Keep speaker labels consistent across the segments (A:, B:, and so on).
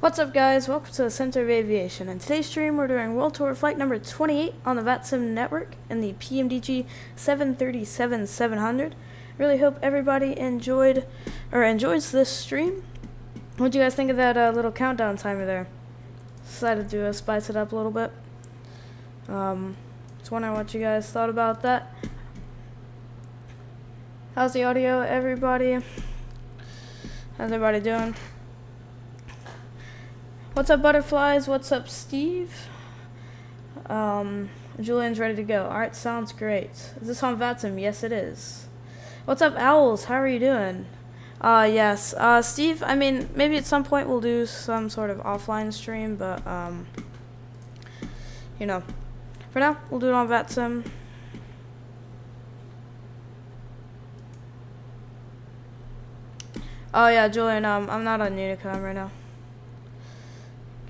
A: What's up, guys? Welcome to the Center of Aviation. In today's stream, we're doing World Tour Flight number 28 on the Vatsim network in the PMDG 737-700. Really hope everybody enjoys this stream. What do you guys think of that little countdown timer there? Decided to spice it up a little bit. Just wondering what you guys thought about that. How's the audio, everybody? How's everybody doing? What's up, butterflies? What's up, Steve? Julian's ready to go. Alright, sounds great. Is this on Vatsim? Yes, it is. What's up, owls? How are you doing? Yes. Steve, I mean, maybe at some point we'll do some sort of offline stream, but, you know, for now, we'll do it on Vatsim. Oh, yeah, Julian, I'm not on Honeycomb right now.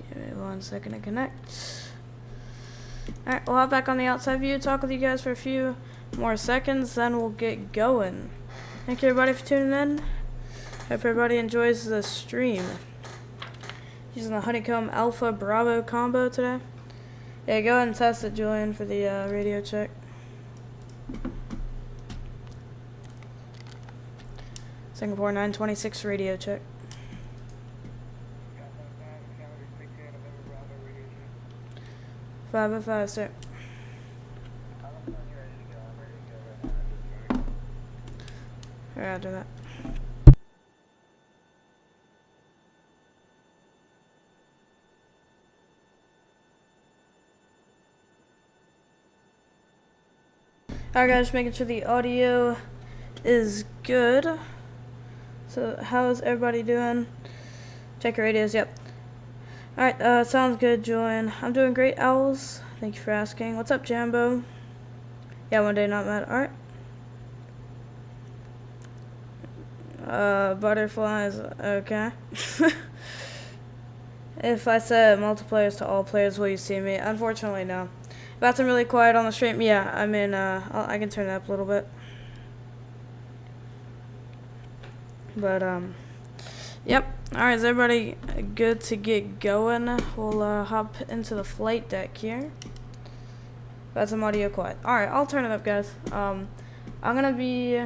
A: Give me 1 second to connect. Alright, we'll hop back on the outside view, talk with you guys for a few more seconds, then we'll get going. Thank you, everybody, for tuning in. Hope everybody enjoys the stream. Using the Honeycomb Alpha Bravo combo today. Yeah, go ahead and test it, Julian, for the radio check. Singapore 926 radio check. Five 5, sir. Roger that. Alright, guys, just making sure the audio is good. So, how's everybody doing? Check your radios, yep. Alright, sounds good, Julian. I'm doing great, owls. Thank you for asking. What's up, Jambo? Yeah, one day not mad. Alright. Butterflies, okay. If I said multiplayers to all players, will you see me? Unfortunately, no. That's really quiet on the stream. Yeah, I mean, I can turn it up a little bit. But, yep. Alright, is everybody good to get going? We'll hop into the flight deck here. Got some audio quiet. Alright, I'll turn it up, guys. I'm gonna be...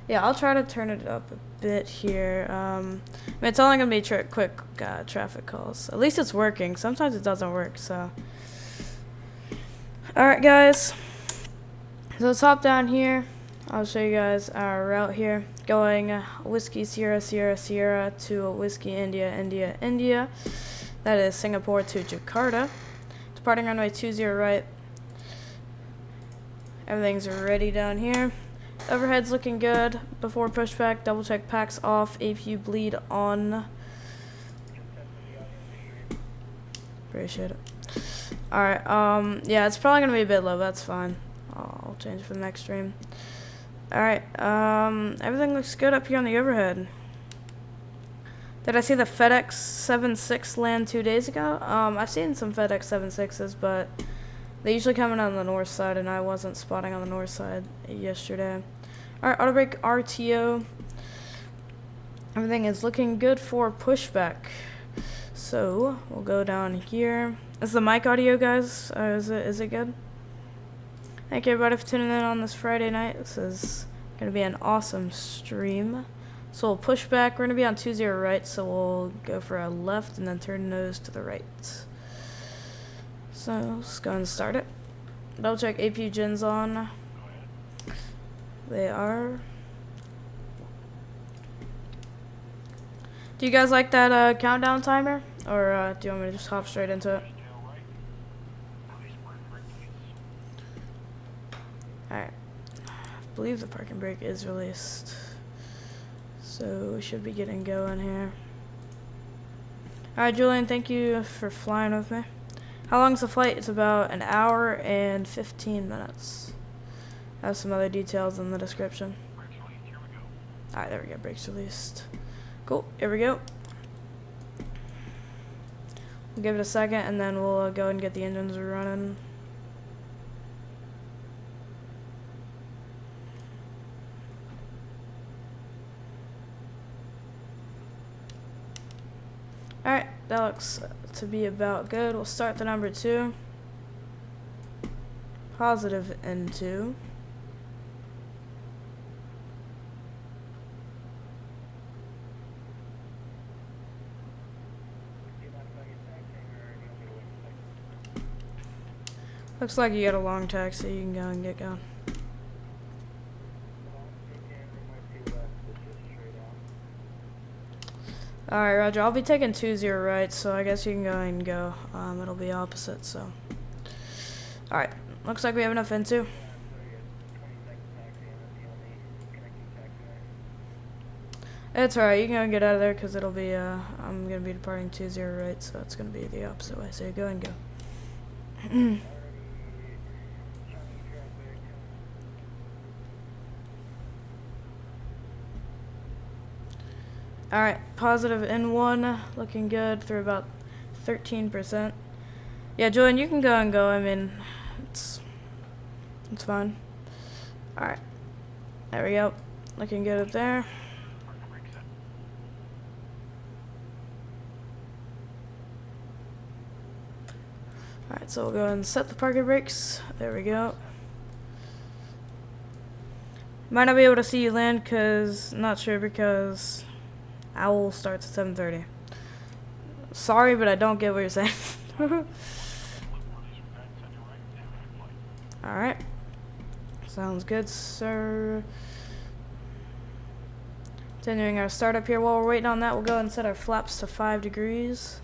A: yeah, I'll try to turn it up a bit here. I mean, it's only gonna be quick traffic calls. At least it's working. Sometimes it doesn't work, so... Alright, guys. So let's hop down here. I'll show you guys our route here. Going Whiskey Sierra Sierra Sierra to Whiskey India India India. That is Singapore to Jakarta. Departing runway 20 right. Everything's ready down here. Overhead's looking good. Before pushback, double check packs off. APU bleed on. Appreciate it. Alright, yeah, it's probably gonna be a bit low, but that's fine. I'll change it for the next stream. Alright, everything looks good up here on the overhead. Did I see the FedEx 7.6 land 2 days ago? I've seen some FedEx 7.6s, but they usually come in on the north side, and I wasn't spotting on the north side yesterday. Alright, auto brake RTO. Everything is looking good for pushback. So, we'll go down here. Is the mic audio, guys? Is it good? Thank you, everybody, for tuning in on this Friday night. This is going to be an awesome stream. So we'll push back. We're going to be on 20 right, so we'll go for a left and then turn nose to the right. So let's go and start it. Double check APU gens on. They are. Do you guys like that countdown timer? Or do you want me to just hop straight into it? Alright, I believe the parking brake is released, so we should be getting going here. Alright, Julian, thank you for flying with me. How long is the flight? It's about an hour and 15 minutes. I have some other details in the description. Alright, there we go, brakes released. Cool, here we go. We'll give it a second, and then we'll go and get the engines running. that looks to be about good. We'll start the number 2. Positive N2. Looks like you got a long taxi, you can go and get going. Alright, Roger, I'll be taking 20 right, so I guess you can go and go. It'll be opposite, so. Alright, looks like we have enough N2. It's alright, you can go and get out of there, because it'll be, I'm going to be departing 20 right, so it's going to be the opposite way, so go and go. Alright, positive N1, looking good through about 13%. Yeah, Julian, you can go and go. I mean, it's fine. Alright, there we go. Looking good up there. Alright, so we'll go and set the parking brakes. There we go. Might not be able to see you land, not sure, because Owl starts at 7:30. Sorry, but I don't get what you're saying. Alright. Sounds good, sir. Continuing our startup here. While we're waiting on that, we'll go and set our flaps to 5 degrees.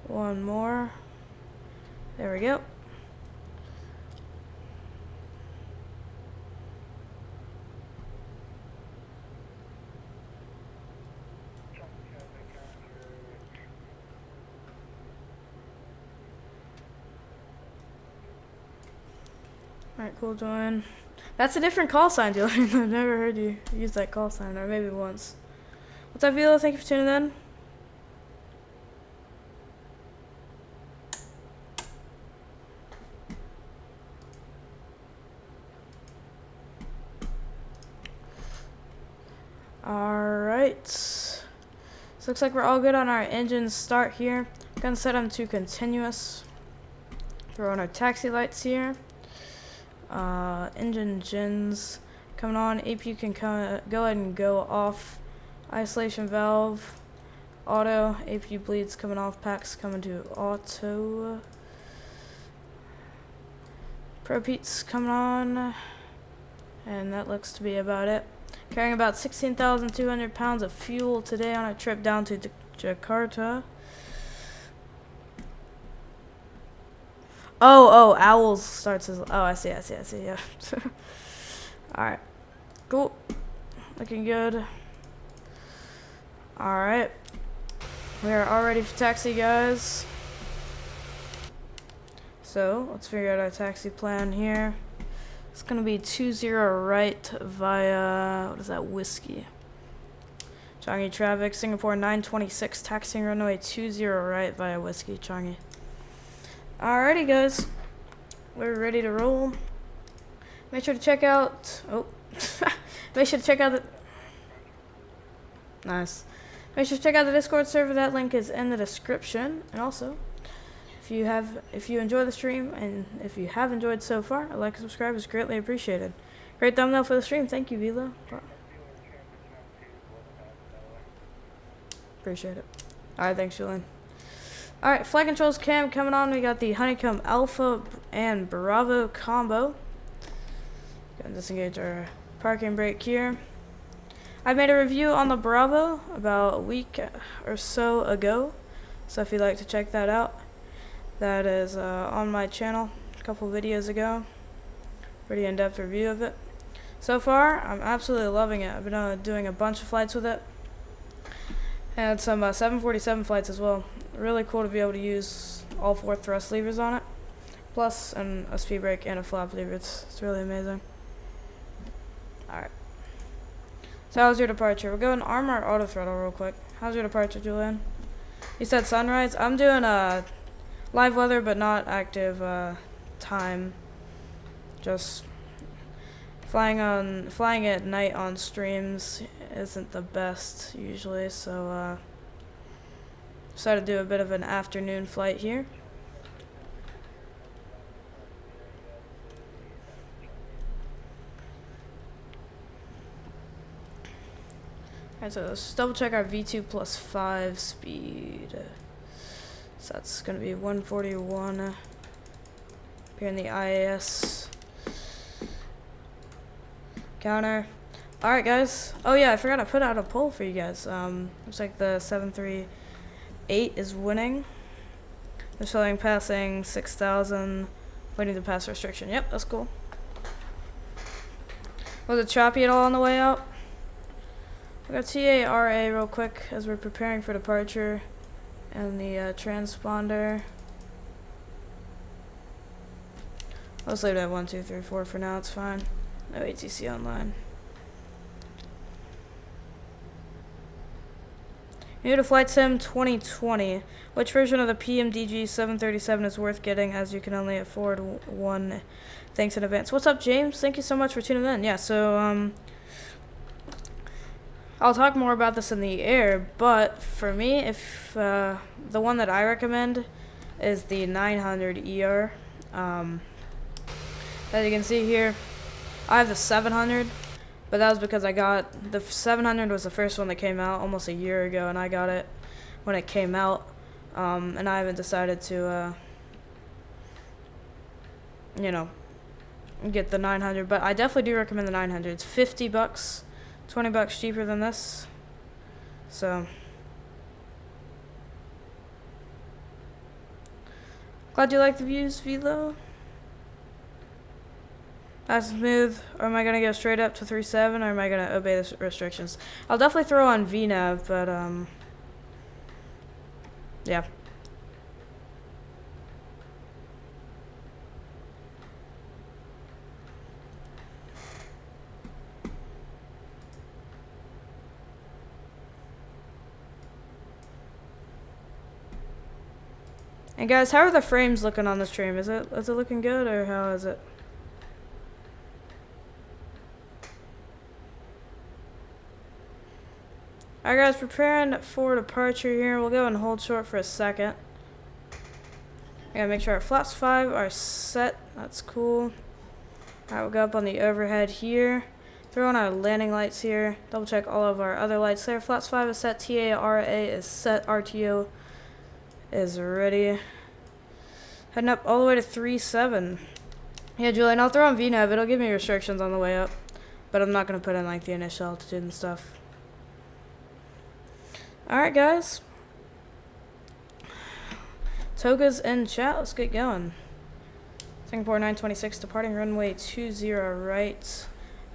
A: One more. There we go. Alright, cool, Julian. That's a different call sign, Julian. I've never heard you use that call sign, or maybe once. What's up, Vila? Thank you for tuning in. Alright. So looks like we're all good on our engine start here. Gonna set them to continuous. Throw on our taxi lights here. Engine gens coming on. APU can go ahead and go off. Isolation valve, auto. APU bleeds coming off. Packs coming to auto. Propeats coming on, and that looks to be about it. Carrying about 16,200 pounds of fuel today on a trip down to Jakarta. Oh, Owls starts as, oh, I see, yeah. Alright, cool. Looking good. Alright. We are all ready for taxi, guys. So, let's figure out our taxi plan here. It's gonna be 20 right via, what is that, Whiskey. Changi traffic, Singapore 926, taxiing runway 20 right via Whiskey, Changi. Alrighty, guys, we're ready to roll. Make sure to check out, make sure to check out the, nice. Make sure to check out the Discord server. That link is in the description. And also, if you enjoy the stream, and if you have enjoyed so far, a like and subscribe is greatly appreciated. Great thumbnail for the stream. Thank you, Vila. Appreciate it. Alright, thanks, Julian. Alright, flight controls cam coming on. We got the Honeycomb Alpha and Bravo combo. Gonna disengage our parking brake here. I made a review on the Bravo about a week or so ago, so if you'd like to check that out, that is on my channel a couple videos ago. Pretty in-depth review of it. So far, I'm absolutely loving it. I've been doing a bunch of flights with it, and some 747 flights as well. Really cool to be able to use all 4 thrust levers on it, plus a speed brake and a flap lever. It's really amazing. Alright. So how's your departure? We'll go and arm our auto throttle real quick. How's your departure, Julian? You said sunrise? I'm doing live weather, but not active time. Just flying at night on streams isn't the best usually, so decided to do a bit of an afternoon flight here. Alright, so let's double check our V2+5 speed. So that's going to be 141 here in the IAS counter. Alright guys, oh yeah, I forgot to put out a poll for you guys. Looks like the 738 is winning. They're showing passing 6,000, waiting to pass restriction. Yep, that's cool. Was it choppy at all on the way out? We got TARA real quick as we're preparing for departure, and the transponder. Let's leave it at 1, 2, 3, 4 for now. It's fine. No ATC online. New to Flight Sim 2020. Which version of the PMDG 737 is worth getting, as you can only afford one? Thanks in advance. What's up, James? Thank you so much for tuning in. Yeah, so I'll talk more about this in the air, but for me, if the one that I recommend is the 900 ER. As you can see here, I have the 700, but that was because I got the 700 was the first one that came out almost a year ago, and I got it when it came out, and I haven't decided to, you know, get the 900, but I definitely do recommend the 900. It's $50. $20 cheaper than this. So glad you like the views, Velo. Nice and smooth. Or am I gonna go straight up to 3.7, or am I gonna obey the restrictions? I'll definitely throw on VNAV, but yeah. And guys, how are the frames looking on the stream? Is it looking good, or how is it? Alright guys, preparing for departure here. We'll go and hold short for a second. I gotta make sure our flaps 5 are set. That's cool. Alright, we'll go up on the overhead here. Throw on our landing lights here. Double check all of our other lights there. Flaps 5 is set. TARA is set. RTO is ready. Heading up all the way to 3.7. Yeah, Julian, I'll throw on VNAV. It'll give me restrictions on the way up, but I'm not going to put in like the initial altitude and stuff. Alright guys, Toga's in chat. Let's get going. Singapore 926 departing runway 20 right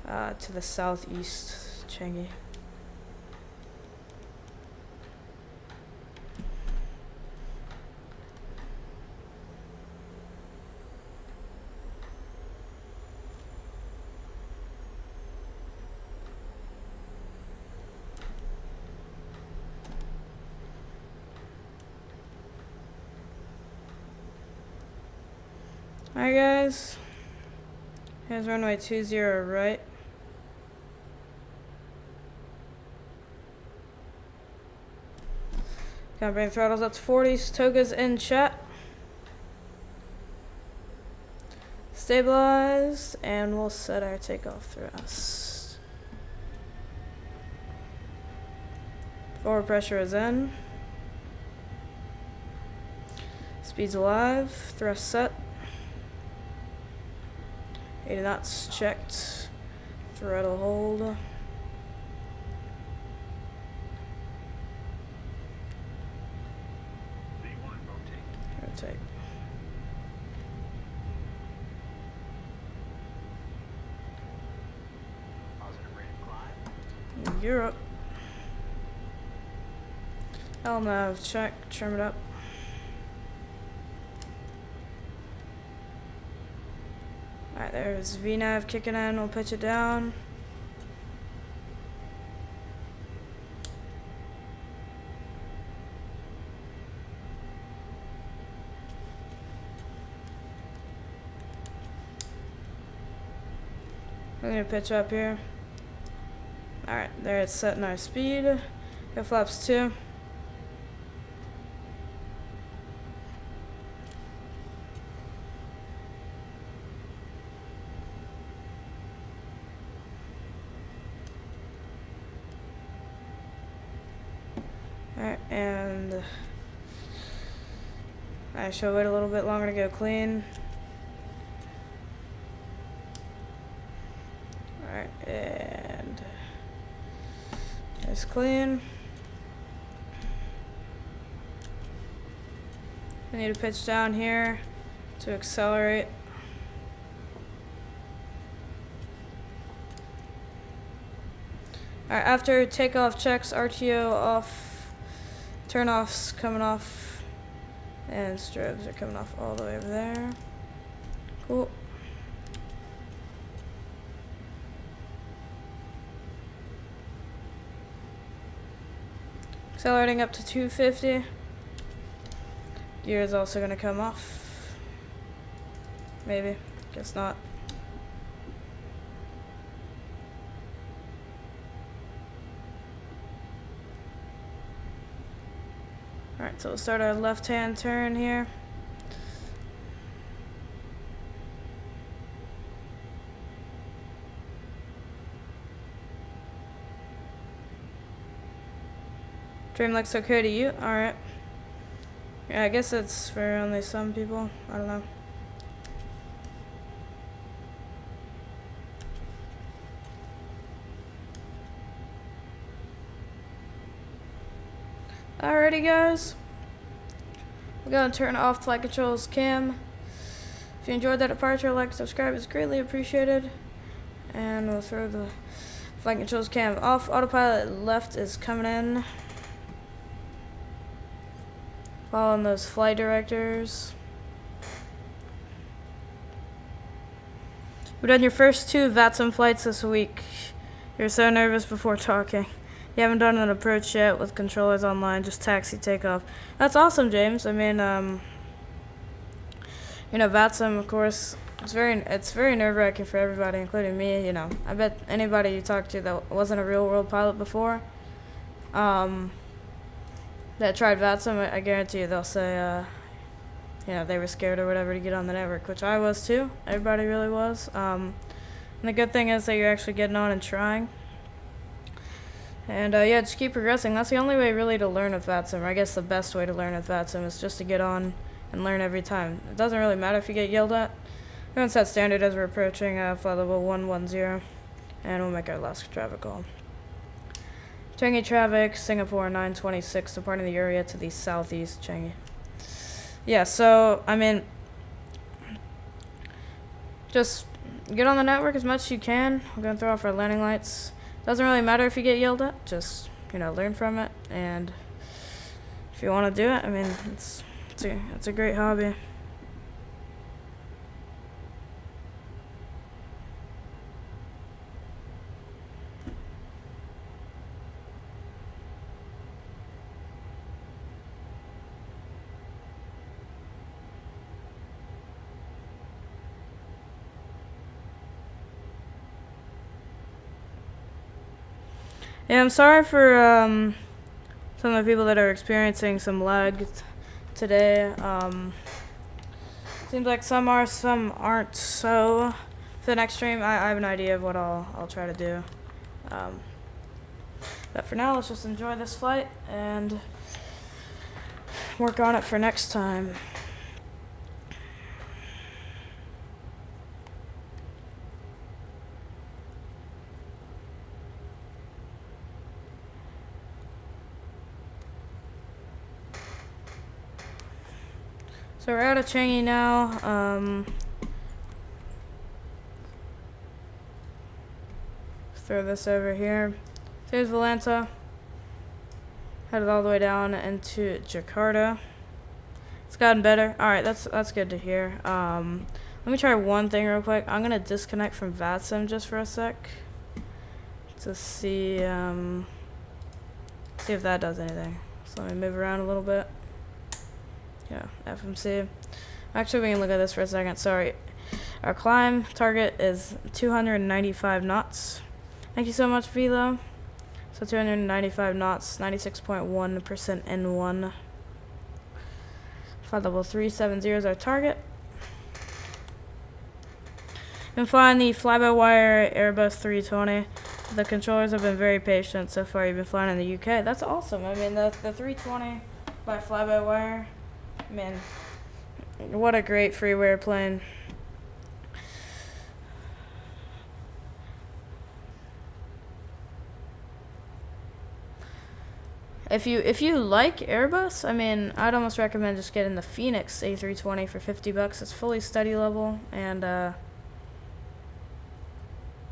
A: to the southeast, Changi. Alright guys, here's runway 20 right. Gonna bring throttles up to 40s. Toga's in chat. Stabilize, and we'll set our takeoff thrust. Forward pressure is in. Speed's alive. Thrust set. 80 knots checked. Throttle hold. Rotate. Europe. LNAV check. Trim it up. Alright, there's VNAV kicking in. We'll pitch it down. We're gonna pitch up here. Alright, there it's setting our speed. Go flaps 2. Alright, and I shall wait a little bit longer to go clean. Alright, and it's clean. I need to pitch down here to accelerate. Alright, after takeoff checks, RTO off, turn offs coming off, and strobes are coming off all the way over there. Cool. Accelerating up to 250. Gear is also going to come off. Maybe. Guess not. Alright, so we'll start our left-hand turn here. Dream looks okay to you? Alright. Yeah, I guess it's for only some people. I don't know. Alrighty, guys. We're going to turn off flight controls cam. If you enjoyed that departure, like, subscribe is greatly appreciated. And we'll throw the flight controls cam off. Autopilot left is coming in. Following those flight directors. We've done your first 2 Vatsim flights this week. You're so nervous before talking. You haven't done an approach yet with controllers online, just taxi takeoff. That's awesome, James. I mean, you know, Vatsim, of course, it's very nerve-wracking for everybody, including me. You know, I bet anybody you talk to that wasn't a real-world pilot before, that tried Vatsim, I guarantee you they'll say, you know, they were scared or whatever to get on the network, which I was too. Everybody really was. And the good thing is that you're actually getting on and trying. And yeah, just keep progressing. That's the only way really to learn with Vatsim. I guess the best way to learn with Vatsim is just to get on and learn every time. It doesn't really matter if you get yelled at. We're going to set standard as we're approaching flight level 110, and we'll make our last traffic call. Changi traffic, Singapore 926, departing the area to the southeast, Changi. Yeah, so, I mean, just get on the network as much as you can. We're going to throw off our landing lights. Doesn't really matter if you get yelled at, just, you know, learn from it. And if you want to do it, I mean, it's a great hobby. Yeah, I'm sorry for some of the people that are experiencing some lag today. Seems like some are, some aren't. So for the next stream, I have an idea of what I'll try to do. But for now, let's just enjoy this flight and work on it for next time. So we're out of Changi now. Throw this over here. Here's Valenta. Headed all the way down into Jakarta. It's gotten better. Alright, that's good to hear. Let me try one thing real quick. I'm gonna disconnect from Vatsim just for a sec. To see if that does anything. So let me move around a little bit. Yeah, FMC. Actually, we can look at this for a second. Sorry. Our climb target is 295 knots. Thank you so much, Velo. So 295 knots, 96.1% N1. Flight level 370 is our target. Been flying the fly-by-wire Airbus 320. The controllers have been very patient so far. You've been flying in the UK. That's awesome. I mean, the 320 by fly-by-wire, man, what a great freeware plane. If you like Airbus, I mean, I'd almost recommend just getting the Phoenix A320 for $50. It's fully study level, and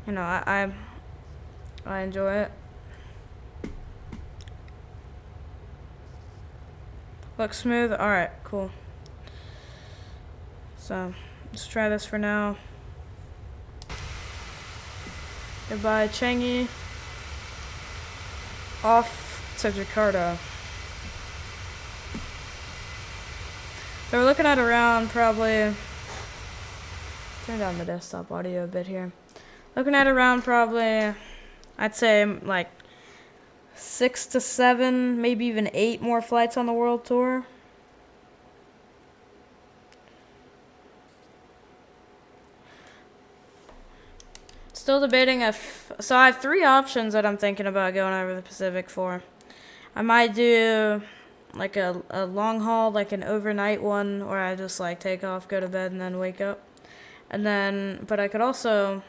A: you know, I enjoy it. Looks smooth. All right, cool. So let's try this for now. Goodbye, Changi. Off to Jakarta. So we're looking at around probably, turn down the desktop audio a bit here. Looking at around probably, I'd say like 6 to 7, maybe even 8 more flights on the world tour. Still debating if, so I have 3 options that I'm thinking about going over the Pacific for. I might do like a long haul, like an overnight one, where I just like take off, go to bed, and then wake up. And then, but I could also,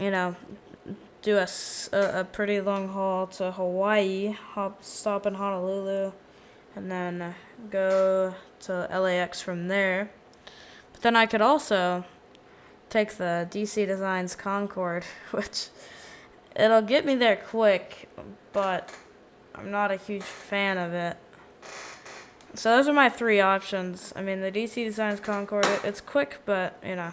A: you know, do a pretty long haul to Hawaii, stop in Honolulu, and then go to LAX from there. But then I could also take the DC Designs Concorde, which it'll get me there quick, but I'm not a huge fan of it. So those are my 3 options. I mean, the DC Designs Concorde, it's quick, but, you know,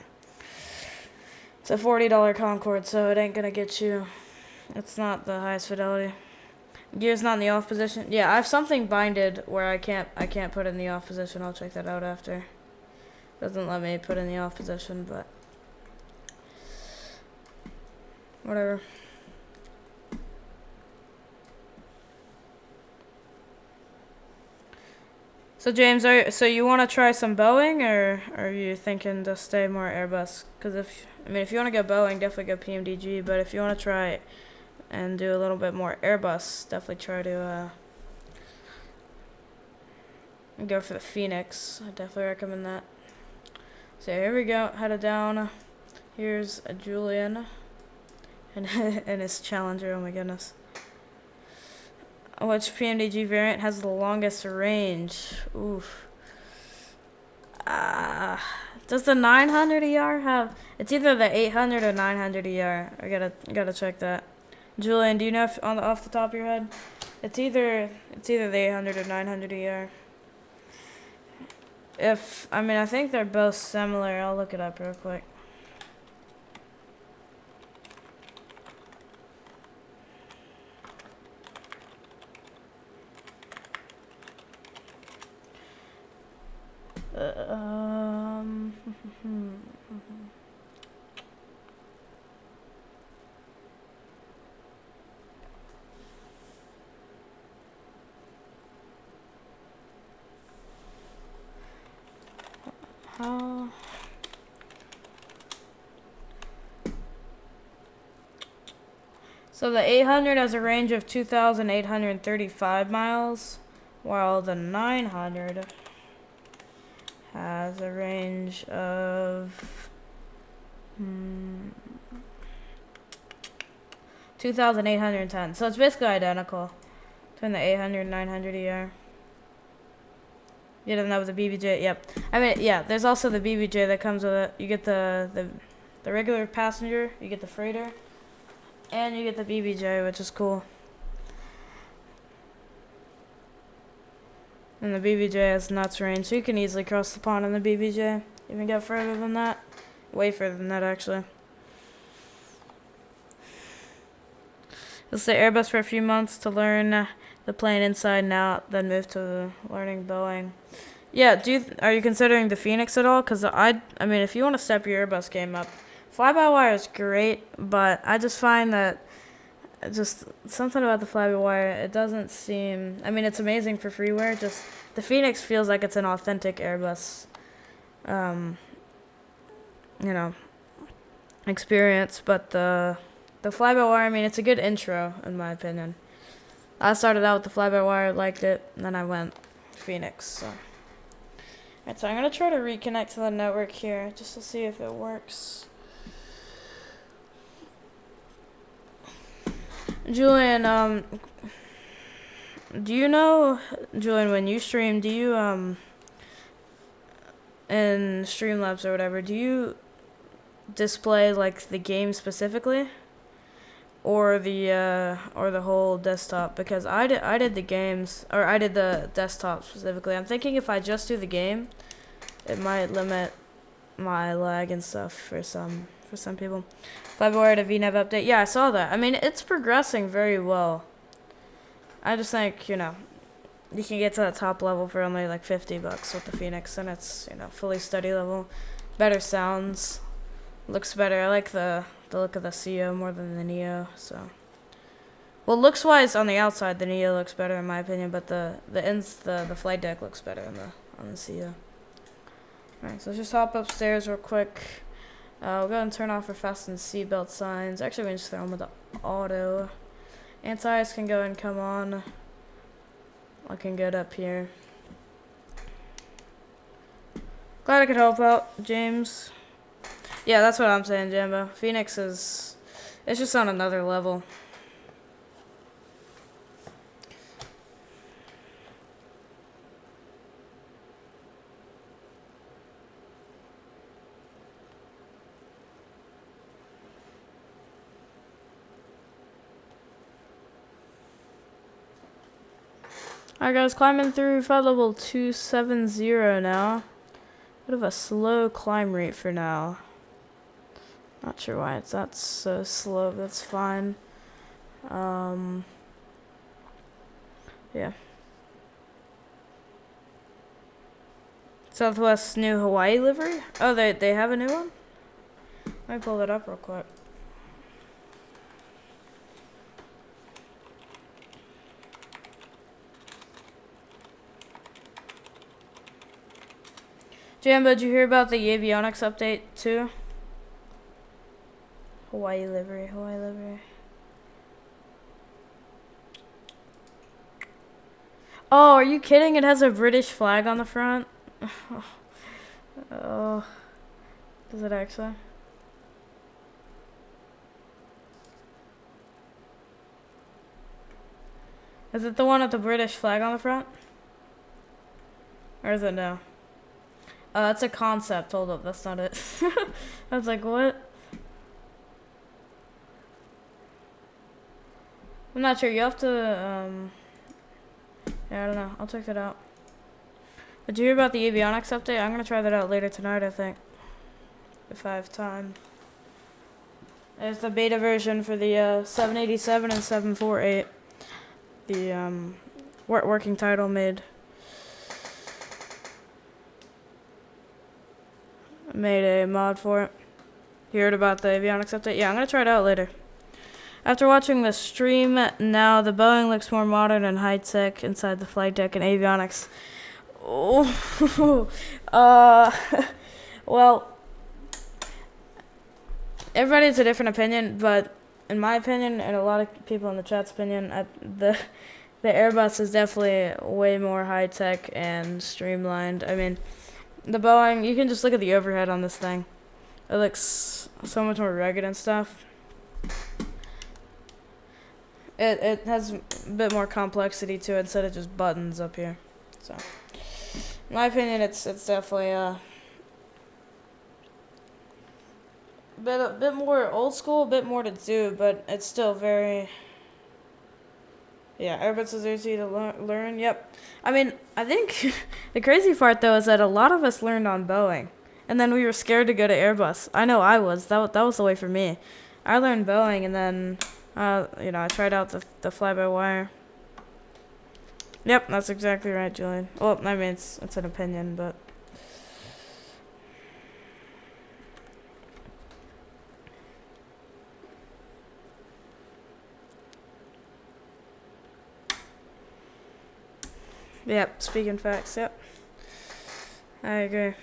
A: it's a $40 Concorde, so it ain't gonna get you. It's not the highest fidelity. Gear's not in the off position. Yeah, I have something binded where I can't put it in the off position. I'll check that out after. Doesn't let me put it in the off position, but whatever. So James, so you want to try some Boeing, or are you thinking to stay more Airbus? Because if you want to go Boeing, definitely go PMDG. But if you want to try and do a little bit more Airbus, definitely try to go for the Phoenix. I definitely recommend that. So here we go, headed down. Here's a Julian and his Challenger. Oh my goodness. Which PMDG variant has the longest range? Oof. Does the 900ER have? It's either the 800 or 900ER. I gotta check that. Julian, do you know if off the top of your head? It's either the 800 or 900ER. I think they're both similar. I'll look it up real quick. So the 800 has a range of 2,835 miles, while the 900 has a range of 2,810. So it's basically identical between the 800 and 900 ER. You didn't know the BBJ? Yep. I mean, yeah, there's also the BBJ that comes with it. You get the regular passenger, you get the freighter, and you get the BBJ, which is cool. And the BBJ has nuts range, so you can easily cross the pond in the BBJ. Even get further than that. Way further than that, actually. You'll stay Airbus for a few months to learn the plane inside and out, then move to learning Boeing. Yeah, are you considering the Phoenix at all? Because I mean, if you want to step your Airbus game up, fly-by-wire is great, but I just find that just something about the fly-by-wire, it doesn't seem, I mean, it's amazing for freeware, just the Phoenix feels like it's an authentic Airbus. you know, experience. But the fly-by-wire, I mean, it's a good intro in my opinion. I started out with the fly-by-wire, liked it, and then I went Phoenix. So. Alright, so I'm gonna try to reconnect to the network here just to see if it works. Julian, do you know, Julian, when you stream, do you, in Streamlabs or whatever, do you display, like, the game specifically? Or the whole desktop? Because I did the games, or I did the desktop specifically. I'm thinking if I just do the game, it might limit my lag and stuff for some people. Fly-by-wire to VNAV update. Yeah, I saw that. I mean, it's progressing very well. I just think, you know, you can get to that top level for only like $50 with the Phoenix, and it's, you know, fully steady level. Better sounds. Looks better. I like the look of the CO more than the Neo, so. Well, looks-wise, on the outside, the Neo looks better in my opinion, but the flight deck looks better on the CO. Alright, so let's just hop upstairs real quick. We'll go and turn off our fasten seatbelt signs. Actually, we can just throw them with the auto. Anti-ice can go and come on. Looking good up here. Glad I could help out, James. Yeah, that's what I'm saying, Jambo. Phoenix is... it's just on another level. Alright guys, climbing through flight level 270 now. Bit of a slow climb rate for now. Not sure why it's that so slow, but that's fine. Yeah. Southwest new Hawaii livery? Oh, they have a new one? Let me pull that up real quick. Jambo, did you hear about the avionics update too? Hawaii livery, Hawaii livery. Oh, are you kidding? It has a British flag on the front. Oh, does it actually? Is it the one with the British flag on the front? Or is it no? That's a concept. Hold up, that's not it. I was like, what? I'm not sure. You have to, yeah, I don't know. I'll check that out. Did you hear about the avionics update? I'm gonna try that out later tonight, I think. If I have time. There's the beta version for the 787 and 748. The working title made a mod for it. You heard about the avionics update? Yeah, I'm gonna try it out later. After watching the stream, now the Boeing looks more modern and high-tech inside the flight deck and avionics. Oh, well, everybody has a different opinion, but in my opinion, and a lot of people in the chat's opinion, the Airbus is definitely way more high-tech and streamlined. I mean, the Boeing, you can just look at the overhead on this thing. It looks so much more rugged and stuff. It has a bit more complexity to it instead of just buttons up here. So, in my opinion, it's definitely a bit more old school, a bit more to do, but it's still very. Yeah, Airbus is easy to learn. Yep. I mean, I think the crazy part though is that a lot of us learned on Boeing, and then we were scared to go to Airbus. I know I was. That was the way for me. I learned Boeing, and then. You know, I tried out the fly-by-wire. Yep, that's exactly right, Julian. Well, I mean, it's an opinion, but... Yep, speaking facts, yep. I agree.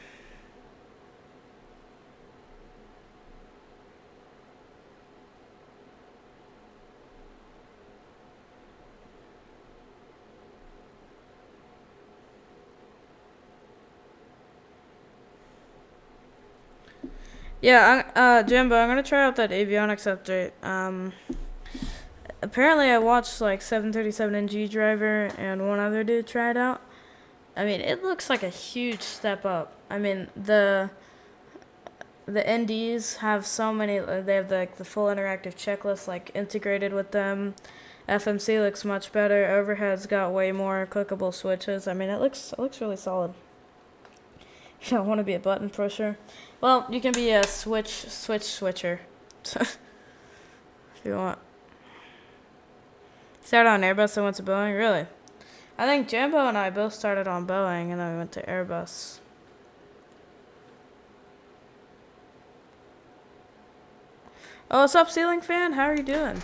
A: Yeah, Jimbo, I'm gonna try out that avionics update. Apparently I watched like 737NG driver and one other dude try it out. I mean, it looks like a huge step up. I mean, the NDs have so many. They have the full interactive checklist like integrated with them. FMC looks much better. Overhead's got way more clickable switches. I mean, it looks really solid. You don't want to be a button pusher. Well, you can be a switcher. If you want. Started on Airbus and went to Boeing? Really? I think Jambo and I both started on Boeing and then we went to Airbus. Oh, what's up, Ceiling Fan? How are you doing?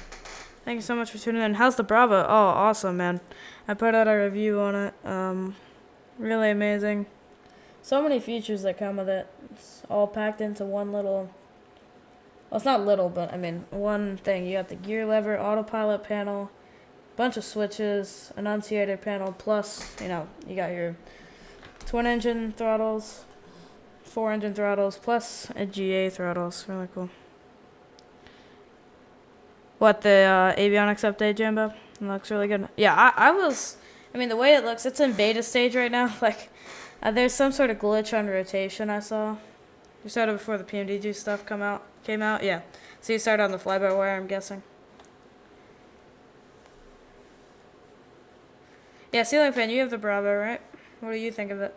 A: Thank you so much for tuning in. How's the Bravo? Oh, awesome, man. I put out a review on it. Really amazing. So many features that come with it. It's all packed into one little... Well, it's not little, but, I mean, one thing. You got the gear lever, autopilot panel, bunch of switches, enunciator panel, plus, you know, you got your twin-engine throttles, 4-engine throttles, plus a GA throttles. Really cool. What, the avionics update, Jambo? It looks really good. Yeah, I mean, the way it looks, it's in beta stage right now. Like, there's some sort of glitch on rotation I saw. You started before the PMDG stuff came out? Yeah. So you started on the fly-by-wire, I'm guessing. Yeah, Ceiling Fan, you have the Bravo, right? What do you think of it?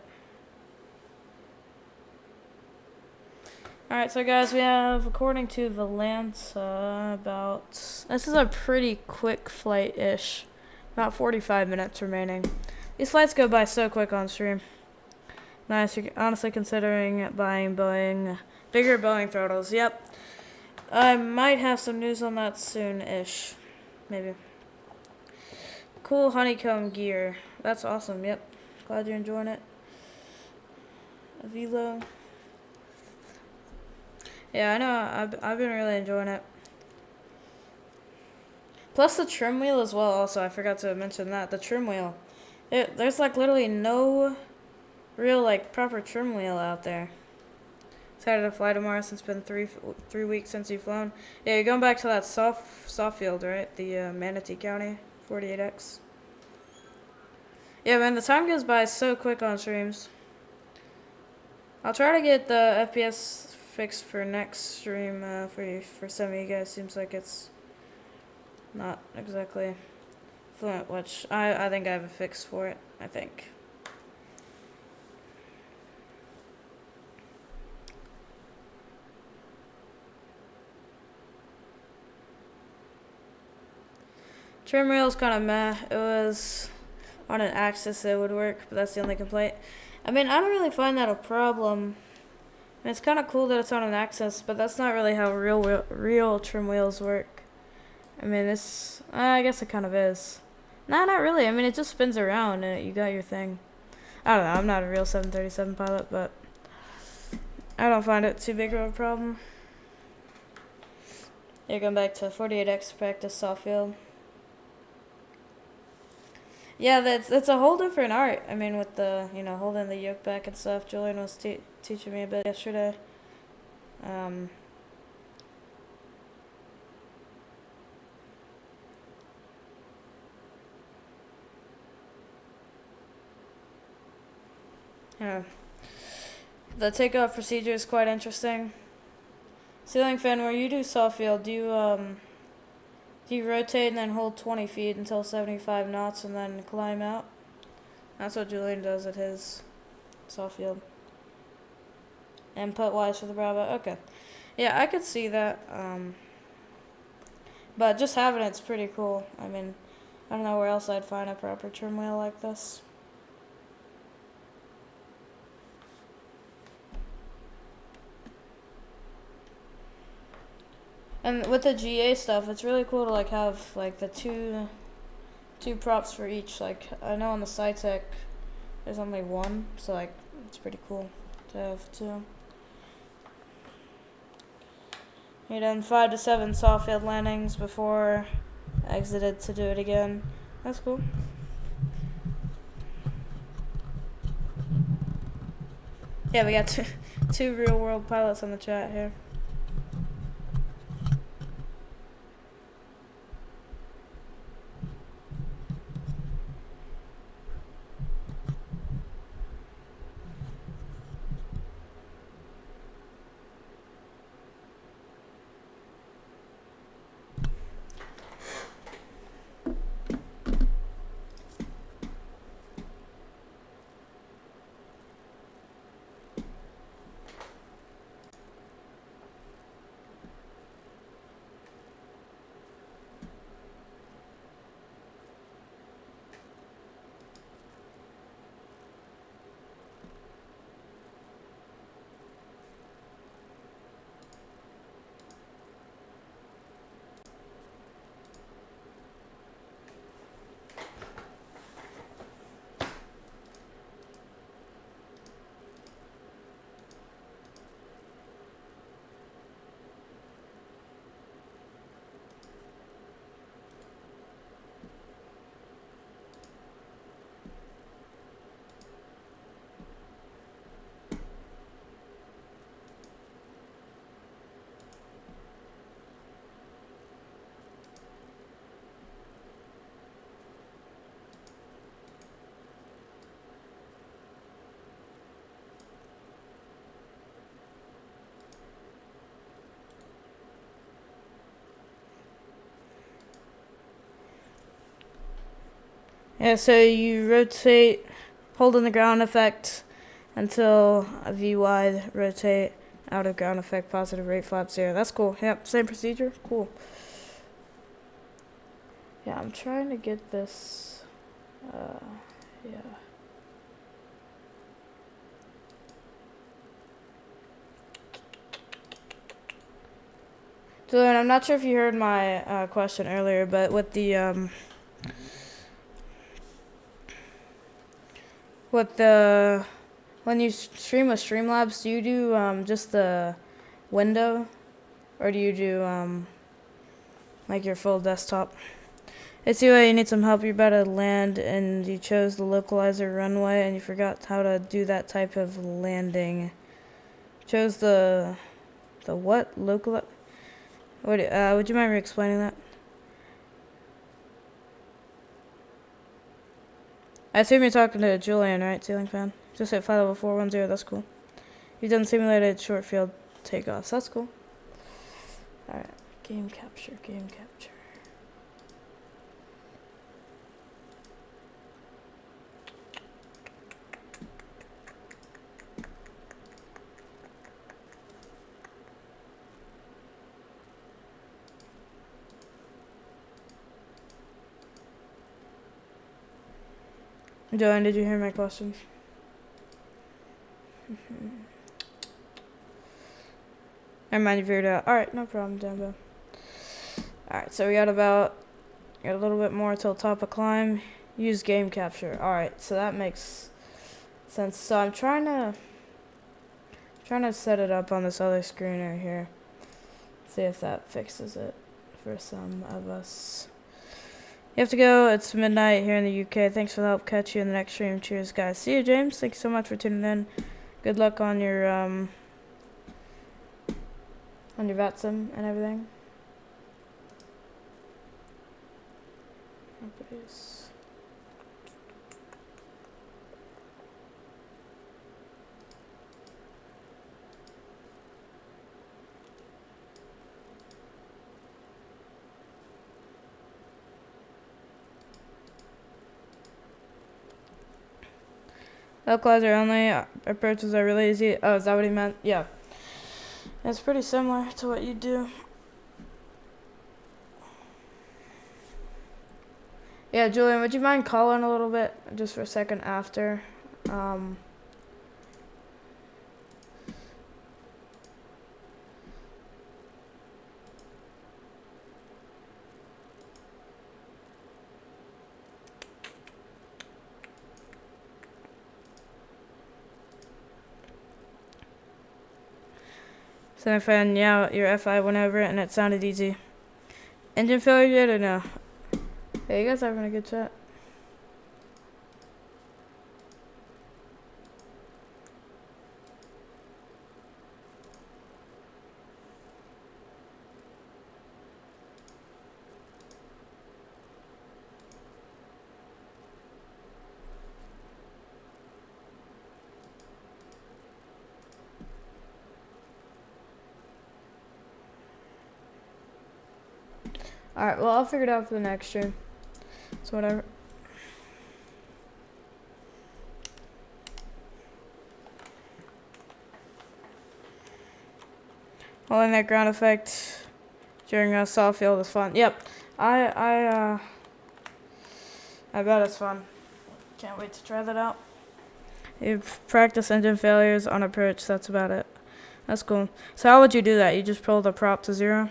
A: Alright, so guys, we have, according to Valanta, about... This is a pretty quick flight-ish. About 45 minutes remaining. These flights go by so quick on stream. Nice, you're honestly considering buying bigger Boeing throttles. Yep. I might have some news on that soon-ish. Maybe. Cool Honeycomb gear. That's awesome, yep. Glad you're enjoying it. A Velo. Yeah, I know. I've been really enjoying it. Plus the trim wheel as well. Also, I forgot to mention that. The trim wheel. There's like literally no real like proper trim wheel out there. Excited to fly tomorrow since it's been three weeks since you've flown. Yeah, you're going back to that soft field, right? The Manatee County 48X. Yeah, man, the time goes by so quick on streams. I'll try to get the FPS fixed for next stream for some of you guys. Seems like it's not exactly fluent, which I think I have a fix for it, I think. Trim rail's kind of meh. It was on an axis it would work, but that's the only complaint. I mean, I don't really find that a problem. And it's kind of cool that it's on an axis, but that's not really how real trim wheels work. I mean, I guess it kind of is. Nah, not really. I mean, it just spins around and you got your thing. I don't know. I'm not a real 737 pilot, but I don't find it too big of a problem. Yeah, going back to 48X practice soft field. Yeah, that's a whole different art. I mean, with the, you know, holding the yoke back and stuff. Julian was teaching me a bit yesterday. Yeah. The takeoff procedure is quite interesting. Ceiling Fan, where you do soft field, do you rotate and then hold 20 feet until 75 knots and then climb out? That's what Julian does at his soft field. Input wise for the Bravo. Okay. Yeah, I could see that. But just having it's pretty cool. I mean, I don't know where else I'd find a proper trim wheel like this. And with the GA stuff, it's really cool to like have like the two props for each. Like I know on the SciTech, there's only one, so like it's pretty cool to have two. He done 5 to 7 soft field landings before I exited to do it again. That's cool. Yeah, we got two real world pilots on the chat here. Yeah, so you rotate, hold in the ground effect until a V wide, rotate, out of ground effect, positive rate, flap 0. That's cool. Yep, same procedure. Cool. Yeah, I'm trying to get this. Yeah. Julian, I'm not sure if you heard my question earlier, but with the when you stream with Streamlabs, do you do just the window, or do you do like your full desktop? It's you need some help. You're about to land, and you chose the localizer runway, and you forgot how to do that type of landing. Chose the what local? What? Would you mind re-explaining that? I assume you're talking to Julian, right, ceiling fan? Just hit file level 410. That's cool. You've done simulated short field takeoffs. That's cool. All right, game capture, game capture. Joanne, did you hear my questions? Never mind, you figured it out. Alright, no problem, Dumbo. Alright, so we got a little bit more till top of climb. Use game capture. Alright, so that makes sense. So I'm trying to set it up on this other screen right here. See if that fixes it for some of us. You have to go. It's midnight here in the UK. Thanks for the help. Catch you in the next stream. Cheers, guys. See you, James. Thanks so much for tuning in. Good luck on your Vatsim and everything. Properties. Localizer only. Approaches are really easy. Oh, is that what he meant? Yeah. It's pretty similar to what you do. Yeah, Julian, would you mind calling a little bit just for a second after? So fan, yeah, your FI went over it and it sounded easy. Engine failure yet or no? Hey, you guys having a good chat? Alright, well, I'll figure it out for the next stream. So whatever. Holding that ground effect during a soft field is fun. Yep. I bet it's fun. Can't wait to try that out. You practice engine failures on approach, that's about it. That's cool. So how would you do that? You just pull the prop to 0?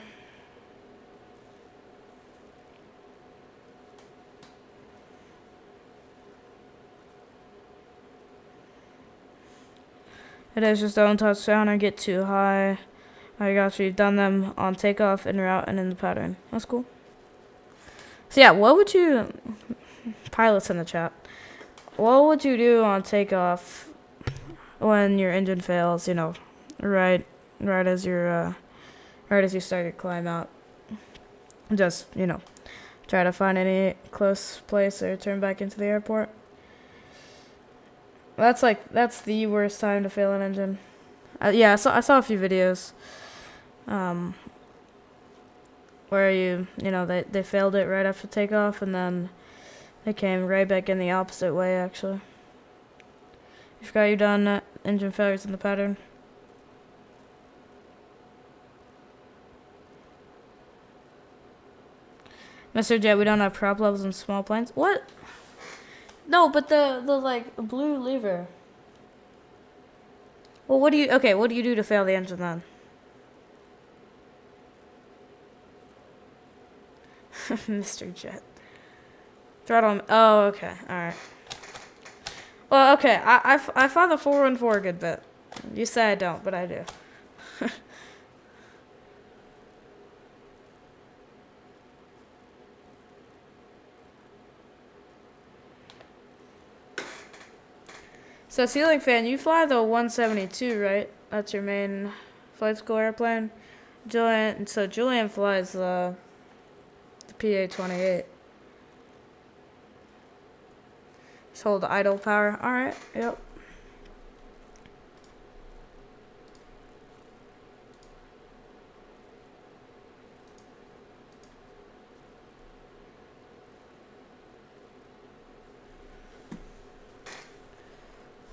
A: It is just don't touch down or get too high. I got you. You've done them on takeoff, en route, and in the pattern. That's cool. So yeah, what would you... Pilots in the chat. What would you do on takeoff when your engine fails, you know, right as you're, right as you start your climb out? Just, you know, try to find any close place or turn back into the airport. That's the worst time to fail an engine. Yeah, I saw a few videos where you know they failed it right after takeoff, and then It came right back in the opposite way, actually. You forgot you done engine failures in the pattern. Mr. Jet, we don't have prop levels in small planes. What? No, but the like blue lever. Well, what do you do to fail the engine then? Mr. Jet. Throttle. Oh, okay. Alright. Well, okay. I found the 414 a good bit. You say I don't, but I do. So, ceiling fan, you fly the 172, right? That's your main flight school airplane. Julian flies the PA-28. Just hold the idle power. Alright, yep.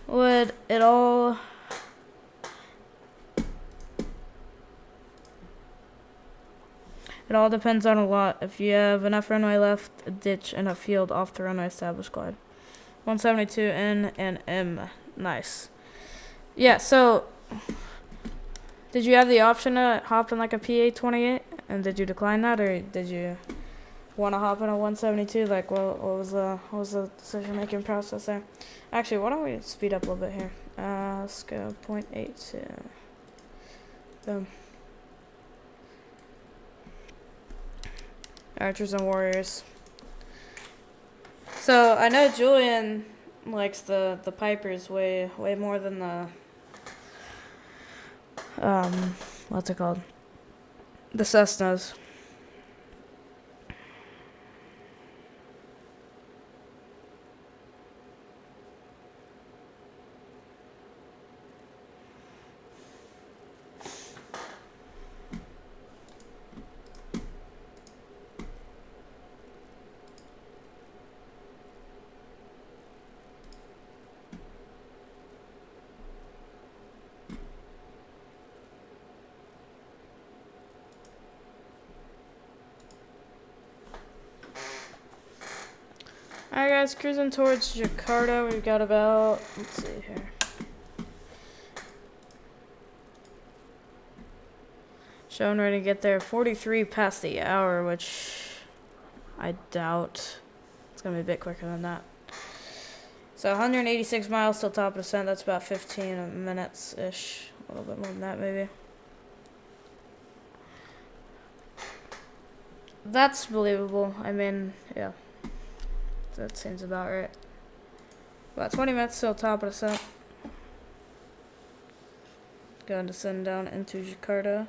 A: Would it all... It all depends on a lot. If you have enough runway left, a ditch, and a field off the runway established glide. 172 N and M. Nice. Yeah, so... Did you have the option to hop in like a PA-28? And did you decline that, or did you want to hop in a 172? Like, what was the decision-making process there? Actually, why don't we speed up a little bit here? Let's go 0.82. Boom. Archers and Warriors. So, I know Julian likes the Pipers way more than the... what's it called? The Cessnas. Alright guys, cruising towards Jakarta. We've got about, let's see here. Showing ready to get there. 43 past the hour, which I doubt it's going to be a bit quicker than that. So 186 miles till top of descent. That's about 15 minutes-ish. A little bit more than that, maybe. That's believable. I mean, yeah. That seems about right. About 20 minutes till top of descent. Going to descend down into Jakarta.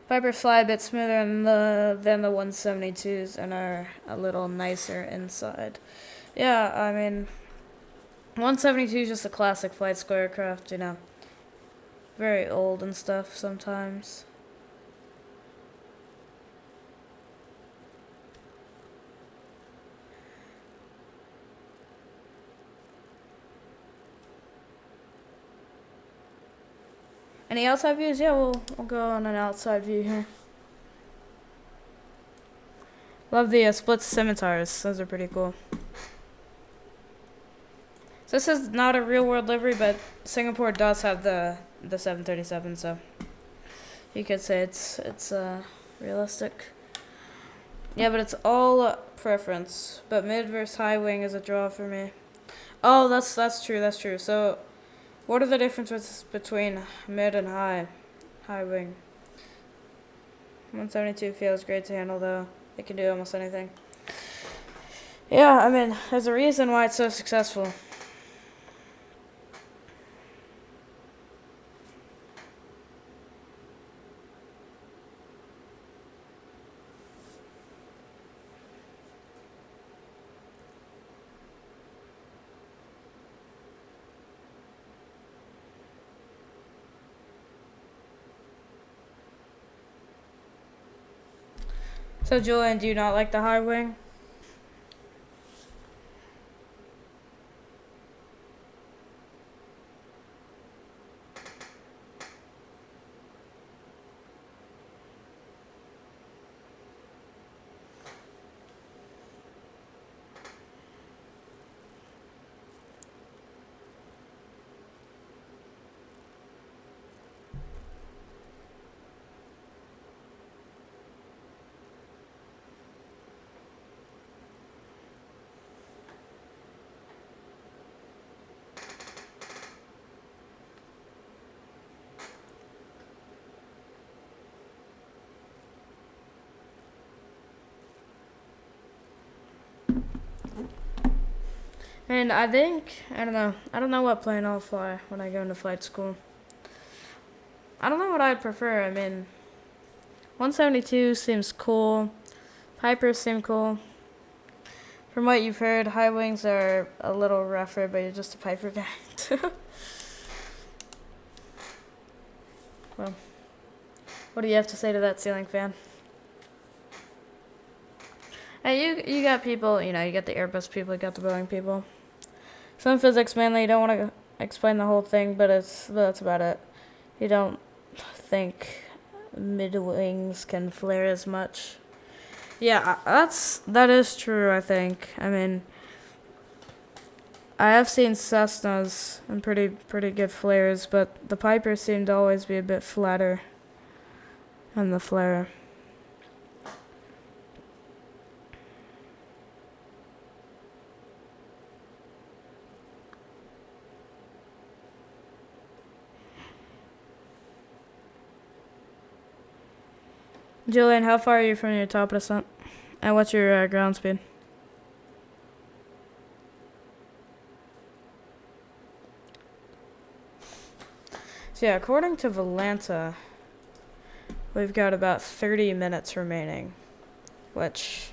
A: Pipers fly a bit smoother than the 172s and are a little nicer inside. Yeah, I mean, 172 is just a classic flight school aircraft, you know. Very old and stuff sometimes. Any outside views? Yeah, we'll go on an outside view here. Love the split scimitars. Those are pretty cool. So this is not a real world livery, but Singapore does have the 737, so you could say it's realistic. Yeah, but it's all preference. But mid versus high wing is a draw for me. Oh, that's true. So what are the differences between mid and high wing? 172 feels great to handle, though. It can do almost anything. Yeah, I mean, there's a reason why it's so successful. So, Julian, do you not like the high wing? And I think, I don't know what plane I'll fly when I go into flight school. I don't know what I'd prefer. I mean, 172 seems cool. Pipers seem cool. From what you've heard, high wings are a little rougher, but you're just a Piper guy. Well, what do you have to say to that, ceiling fan? Hey, you got people, you got the Airbus people, you got the Boeing people. Some physics mainly, you don't want to explain the whole thing, but that's about it. You don't think mid-wings can flare as much. Yeah, that is true, I think. I mean, I have seen Cessnas and pretty good flares, but the Pipers seem to always be a bit flatter than the flare. Julian, how far are you from your top descent? And what's your ground speed? So yeah, according to Volanta, we've got about 30 minutes remaining, which...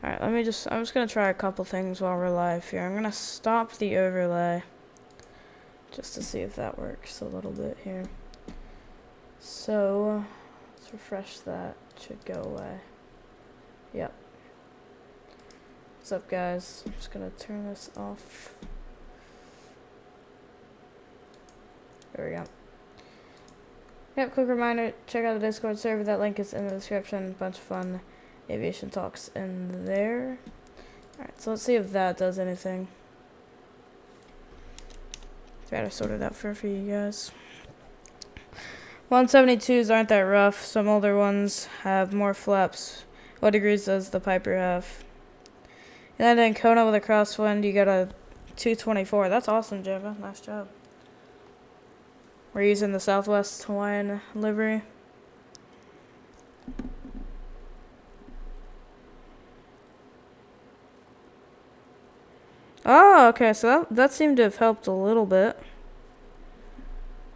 A: Alright, I'm just gonna try a couple things while we're live here. I'm gonna stop the overlay, just to see if that works a little bit here. So, let's refresh that. Should go away. Yep. What's up, guys? I'm just gonna turn this off. There we go. Yep, quick reminder, check out the Discord server. That link is in the description. Bunch of fun aviation talks in there. Alright, so let's see if that does anything. Try to sort it out for you guys. 172s aren't that rough. Some older ones have more flaps. What degrees does the Piper have? And then in Kona with a crosswind, you got a 224. That's awesome, Java. Nice job. We're using the Southwest Hawaiian livery. Oh, okay. So that seemed to have helped a little bit.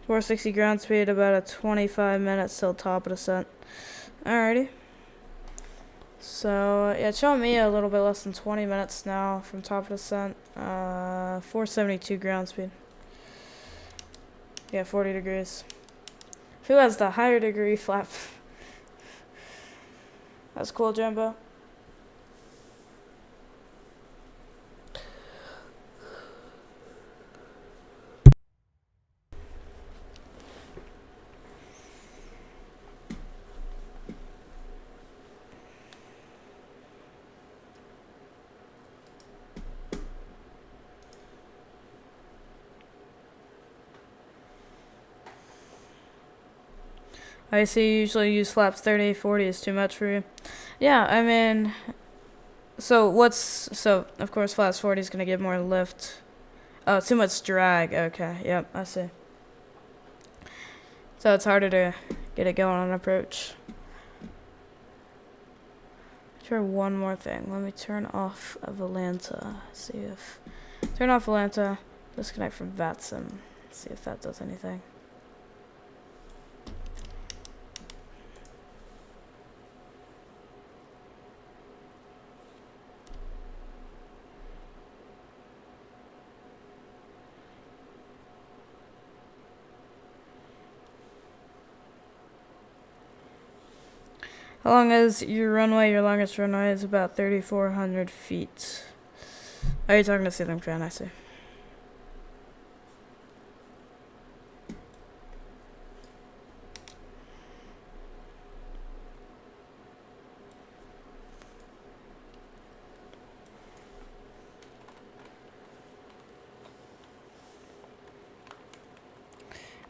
A: 460 ground speed, about a 25 minutes till top of descent. Alrighty. So, yeah, it's showing me a little bit less than 20 minutes now from top of descent. 472 ground speed. Yeah, 40 degrees. Who has the higher degree flap? That's cool, Jumbo. I see you usually use flaps 30, 40 is too much for you. Yeah, I mean, so of course flaps 40 is going to give more lift. Oh, too much drag. Okay, yep, I see. So it's harder to get it going on approach. Try one more thing. Let me turn off Volanta. Turn off Volanta, disconnect from Vatsim. See if that does anything. How long is your runway? Your longest runway is about 3,400 feet. Oh, you're talking to ceiling fan, I see.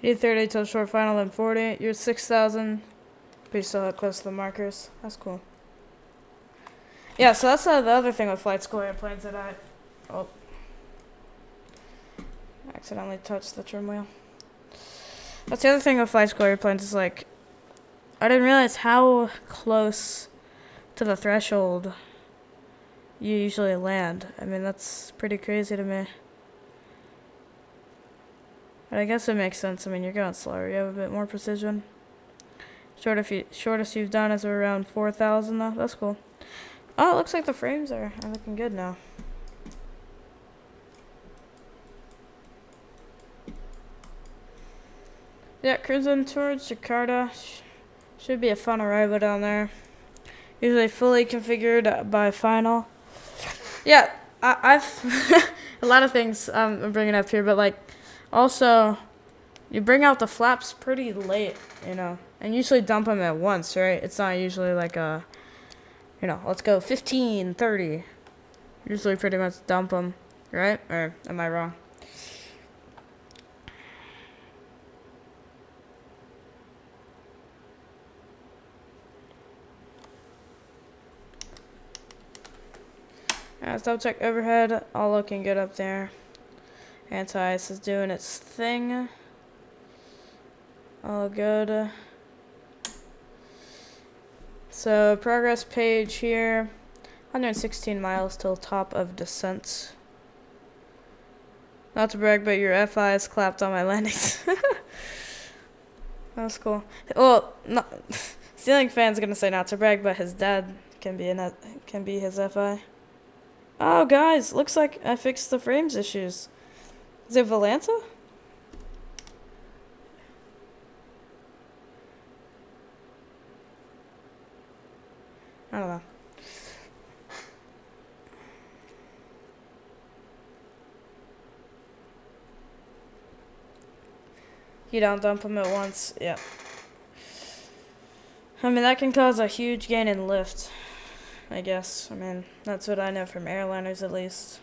A: You 30 till short final, then 40. You're 6,000. But you still close to the markers. That's cool. Yeah, so that's the other thing with flight school airplanes that I accidentally touched the trim wheel. That's the other thing with flight school airplanes is like, I didn't realize how close to the threshold you usually land. I mean, that's pretty crazy to me. But I guess it makes sense. I mean, you're going slower. You have a bit more precision. Shortest you've done is around 4,000 though. That's cool. Oh, it looks like the frames are looking good now. Yeah, cruising towards Jakarta. Should be a fun arrival down there. Usually fully configured by final. Yeah, I've a lot of things I'm bringing up here, but like also you bring out the flaps pretty late, you know, and usually dump them at once, right? It's not usually like a, you know, let's go 15, 30. Usually pretty much dump them, right? Or am I wrong? Let's double check overhead. All looking good up there. Anti-ice is doing its thing. All good. So progress page here. 116 miles till top of descent. Not to brag, but your FI is clapped on my landings. That's cool. Well, Ceiling Fan's gonna say not to brag, but his dad can be his FI. Oh, guys, looks like I fixed the frames issues. Is it Valanta? I don't know. You don't dump them at once. Yeah. I mean, that can cause a huge gain in lift, I guess. I mean, that's what I know from airliners, at least.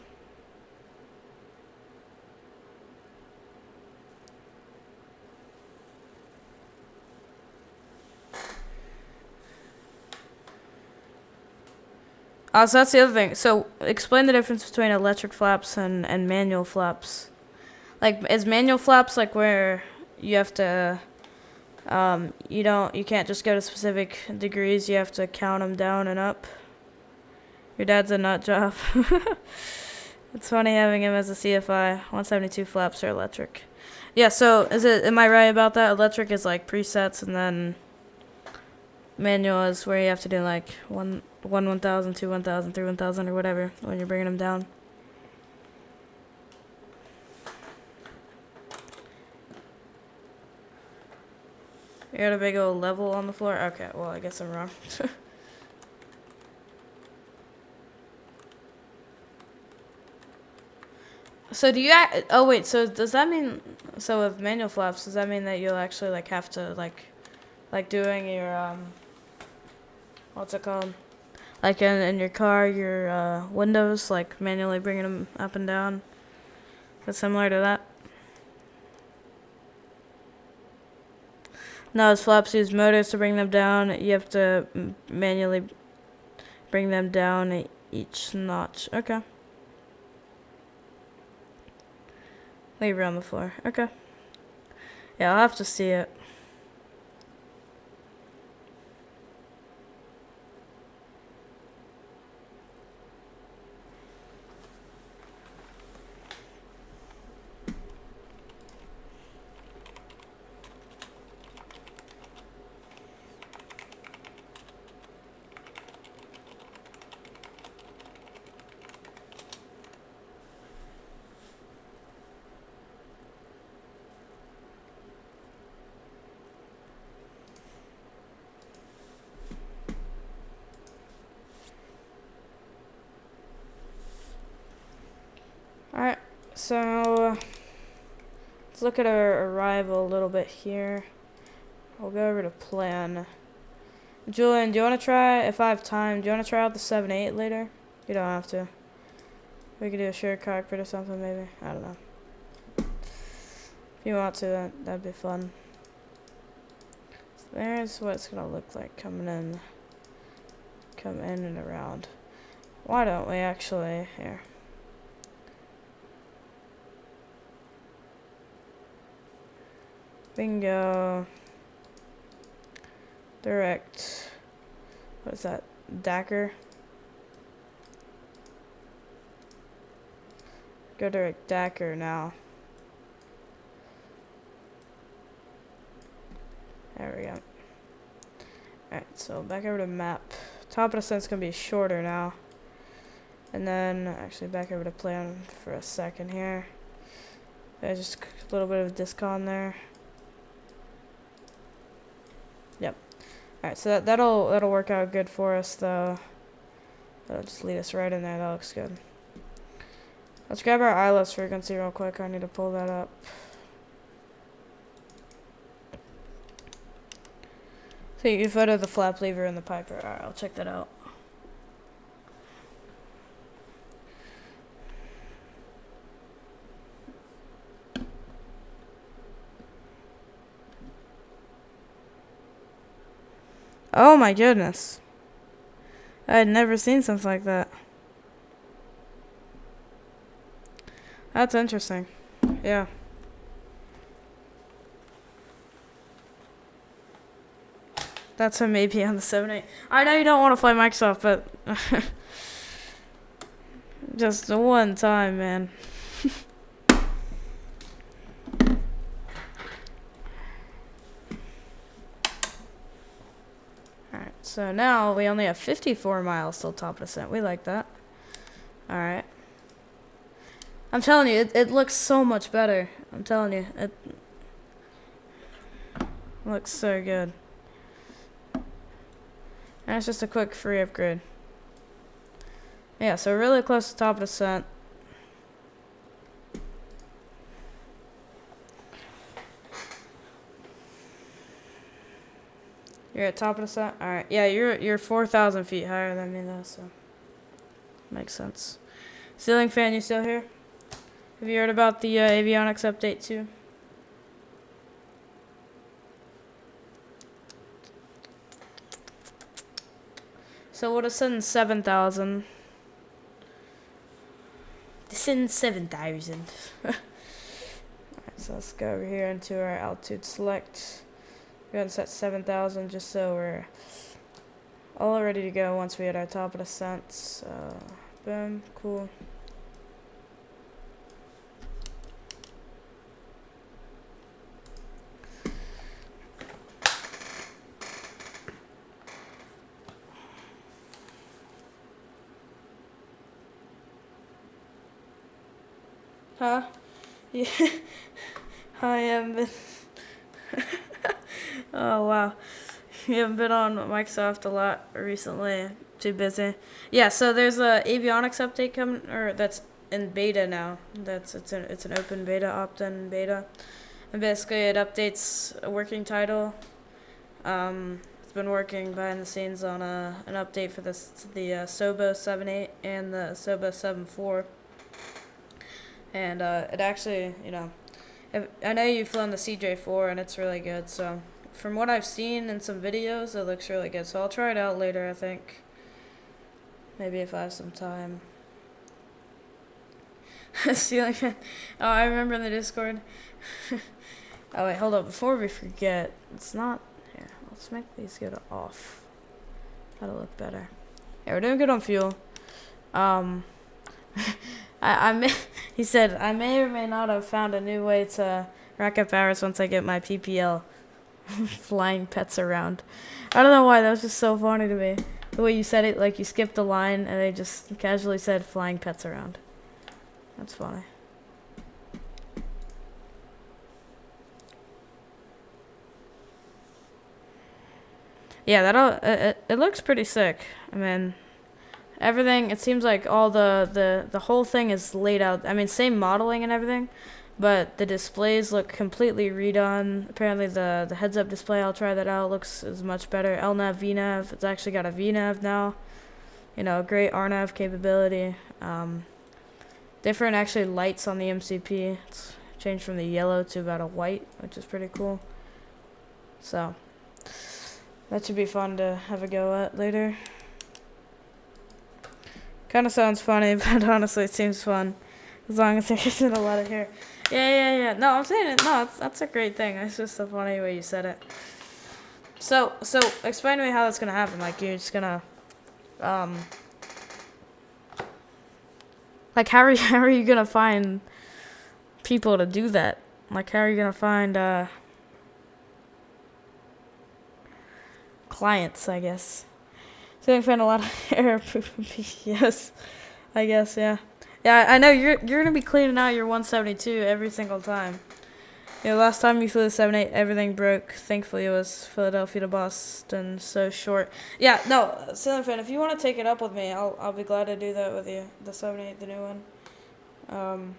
A: So that's the other thing. So explain the difference between electric flaps and manual flaps. Like, is manual flaps like where you have to, you can't just go to specific degrees, you have to count them down and up? Your dad's a nut job. It's funny having him as a CFI. 172 flaps are electric. Yeah, so am I right about that? Electric is like presets, and then manual is where you have to do like 1,000, 2 1,000, 3 1,000, or whatever when you're bringing them down. You got a big old level on the floor? Okay, well, I guess I'm wrong. So oh wait, so does that mean, so with manual flaps, does that mean that you'll actually like have to like doing your, what's it called? Like in your car, your windows, like manually bringing them up and down? Is it similar to that? No, as flaps use motors to bring them down. You have to manually bring them down each notch. Okay. Leave it on the floor. Okay. Yeah, I'll have to see it. Alright, so let's look at our arrival a little bit here. We'll go over to plan. Julian, do you want to try, if I have time, do you want to try out the 7.8 later? You don't have to. We could do a shared cockpit or something, maybe. I don't know. If you want to, that'd be fun. So there's what it's going to look like coming in. Come in and around. Why don't we actually, here. Bingo. Direct. What is that? Dacker. go to Dakar now. There we go. Alright, so back over to map. Top of descent's gonna be shorter now. And then, actually back over to plan for a second here. There's just a little bit of discon there. Yep. Alright, so that'll work out good for us though. That'll just lead us right in there. That looks good. Let's grab our ILS frequency real quick. I need to pull that up. So you photo the flap lever and the Piper. Alright, I'll check that out. Oh my goodness. I had never seen something like that. That's interesting. Yeah. That's a maybe on the 7.8. I know you don't want to fly Microsoft, but just the one time, man. Alright, so now we only have 54 miles till top of descent. We like that. Alright. I'm telling you, it looks so much better. I'm telling you, it looks so good. And it's just a quick free upgrade. Yeah, so really close to top of descent. You're at top of descent? Alright. Yeah, you're 4,000 feet higher than me though, so makes sense. Ceiling fan, you still here? Have you heard about the avionics update too? So we'll descend 7,000. Descend 7,000. Alright, so let's go over here into our altitude select. Go ahead and set 7,000 just so we're all ready to go once we hit our top of descent. So, boom, cool. Huh? Yeah. I haven't been. Oh, wow. You haven't been on Microsoft a lot recently. Too busy. Yeah, so there's a avionics update coming, or that's in beta now. It's an open beta, opt-in beta. And basically it updates a working title. It's been working behind the scenes on an update for the SOBO 7.8 and the SOBO 7.4. And it actually, you know, I know you've flown the CJ4 and it's really good. So from what I've seen in some videos, it looks really good. So I'll try it out later, I think. Maybe if I have some time. Ceiling fan. Oh, I remember in the Discord. Oh, wait, hold up. Before we forget, it's not here. Let's make these go to off. That'll look better. Yeah, we're doing good on fuel. He said, I may or may not have found a new way to rack up hours once I get my PPL. Flying pets around. I don't know why, that was just so funny to me. The way you said it, like you skipped a line and they just casually said flying pets around. That's funny. Yeah, it looks pretty sick. I mean, everything, it seems like all the whole thing is laid out. I mean, same modeling and everything, but the displays look completely redone. Apparently the heads-up display, I'll try that out, is much better. LNAV, VNAV, it's actually got a VNAV now. You know, great RNAV capability. Different actually lights on the MCP. It's changed from the yellow to about a white, which is pretty cool. So that should be fun to have a go at later. Kind of sounds funny, but honestly, it seems fun. As long as there isn't a lot of hair. Yeah. No, I'm saying it. No, that's a great thing. It's just a funny way you said it. So explain to me how that's gonna happen. Like, you're just gonna, Like, how are you gonna find people to do that? Like, how are you gonna find clients, I guess. So I find a lot of error proof. Yes, I guess, yeah. Yeah, I know you're gonna be cleaning out your 172 every single time. You know, last time you flew the 78, everything broke. Thankfully, it was Philadelphia to Boston, so short. Yeah, no, Ceiling Fan, if you want to take it up with me, I'll be glad to do that with you. The 78, the new one.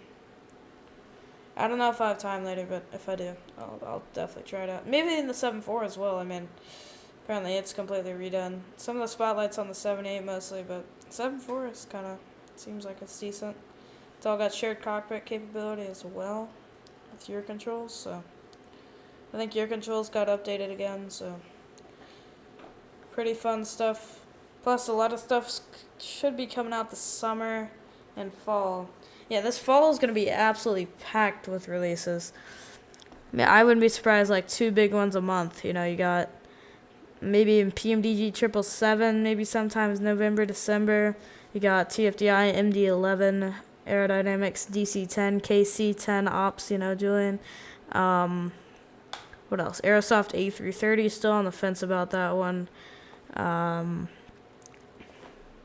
A: I don't know if I have time later, but if I do, I'll definitely try it out. Maybe in the 7.4 as well. I mean, apparently it's completely redone. Some of the spotlights on the 7.8 mostly, but 7.4 is kind of, seems like it's decent. It's all got shared cockpit capability as well with your controls, so I think your controls got updated again, so pretty fun stuff. Plus, a lot of stuff should be coming out this summer and fall. Yeah, this fall is going to be absolutely packed with releases. I mean, I wouldn't be surprised, like 2 big ones a month. You know, you got maybe in PMDG 777, maybe sometimes November, December. You got TFDI, MD11, Aerodynamics, DC10, KC10 Ops, you know, Julian. What else? Aerosoft A330, still on the fence about that one.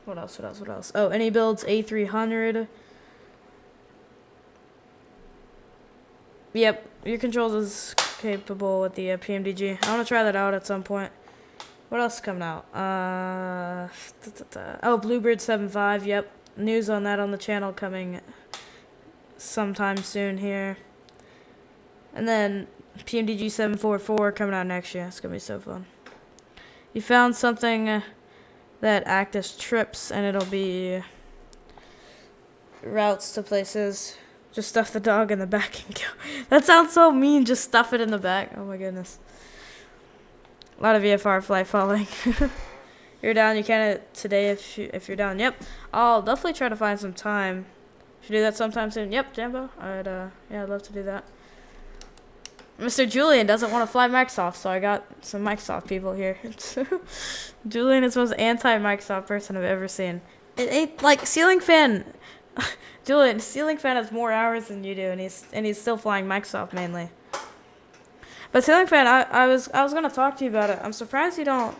A: What else? Oh, Any Builds A300. Yep, your controls is capable with the PMDG. I want to try that out at some point. What else is coming out? Oh, Bluebird 7.5. Yep, news on that on the channel coming sometime soon here. And then PMDG 7.4.4 coming out next year. It's gonna be so fun. You found something that act as trips, and it'll be routes to places. Just stuff the dog in the back and go. That sounds so mean. Just stuff it in the back. Oh my goodness. A lot of VFR flight following. You're down. You can today if you're down. Yep. I'll definitely try to find some time. Should do that sometime soon. Yep, Jambo. I'd love to do that. Mr. Julian doesn't want to fly Microsoft, so I got some Microsoft people here. Julian is the most anti-Microsoft person I've ever seen. It ain't like Ceiling Fan. Julian, Ceiling Fan has more hours than you do, and he's still flying Microsoft mainly. But Ceiling Fan, I was gonna talk to you about it. I'm surprised you don't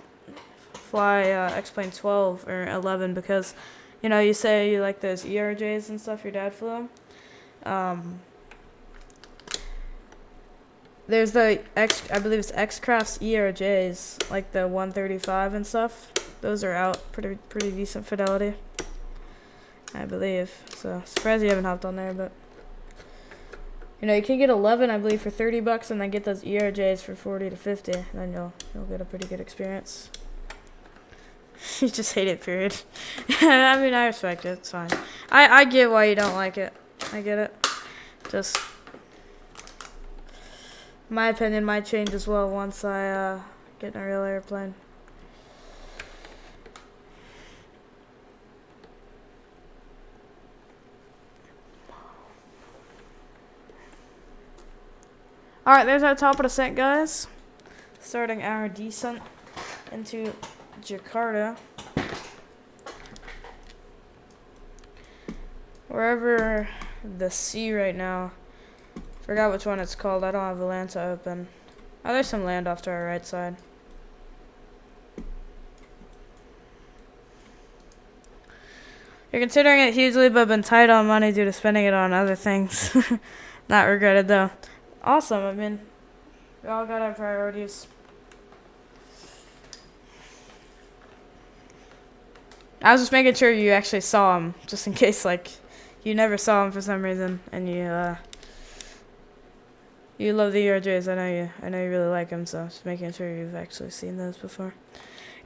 A: fly X-Plane 12 or 11 because, you know, you say you like those ERJs and stuff. Your dad flew them. There's the I believe it's X-Craft's ERJs, like the 135 and stuff. Those are out pretty decent fidelity, I believe. So surprised you haven't hopped on there, but you know, you can get 11, I believe, for $30, and then get those ERJs for 40 to 50. And then you'll get a pretty good experience. You just hate it, period. I mean, I respect it. It's fine. I get why you don't like it. I get it. Just my opinion might change as well once I get in a real airplane. Alright, there's our top of descent, guys. Starting our descent into Jakarta. Wherever the sea right now. Forgot which one it's called. I don't have the Lanta open. Oh, there's some land off to our right side. You're considering it hugely, but been tight on money due to spending it on other things. Not regretted, though. Awesome. I mean, we all got our priorities. I was just making sure you actually saw him, just in case, like, you never saw him for some reason, and you love the ERJs. I know you really like them, so just making sure you've actually seen those before.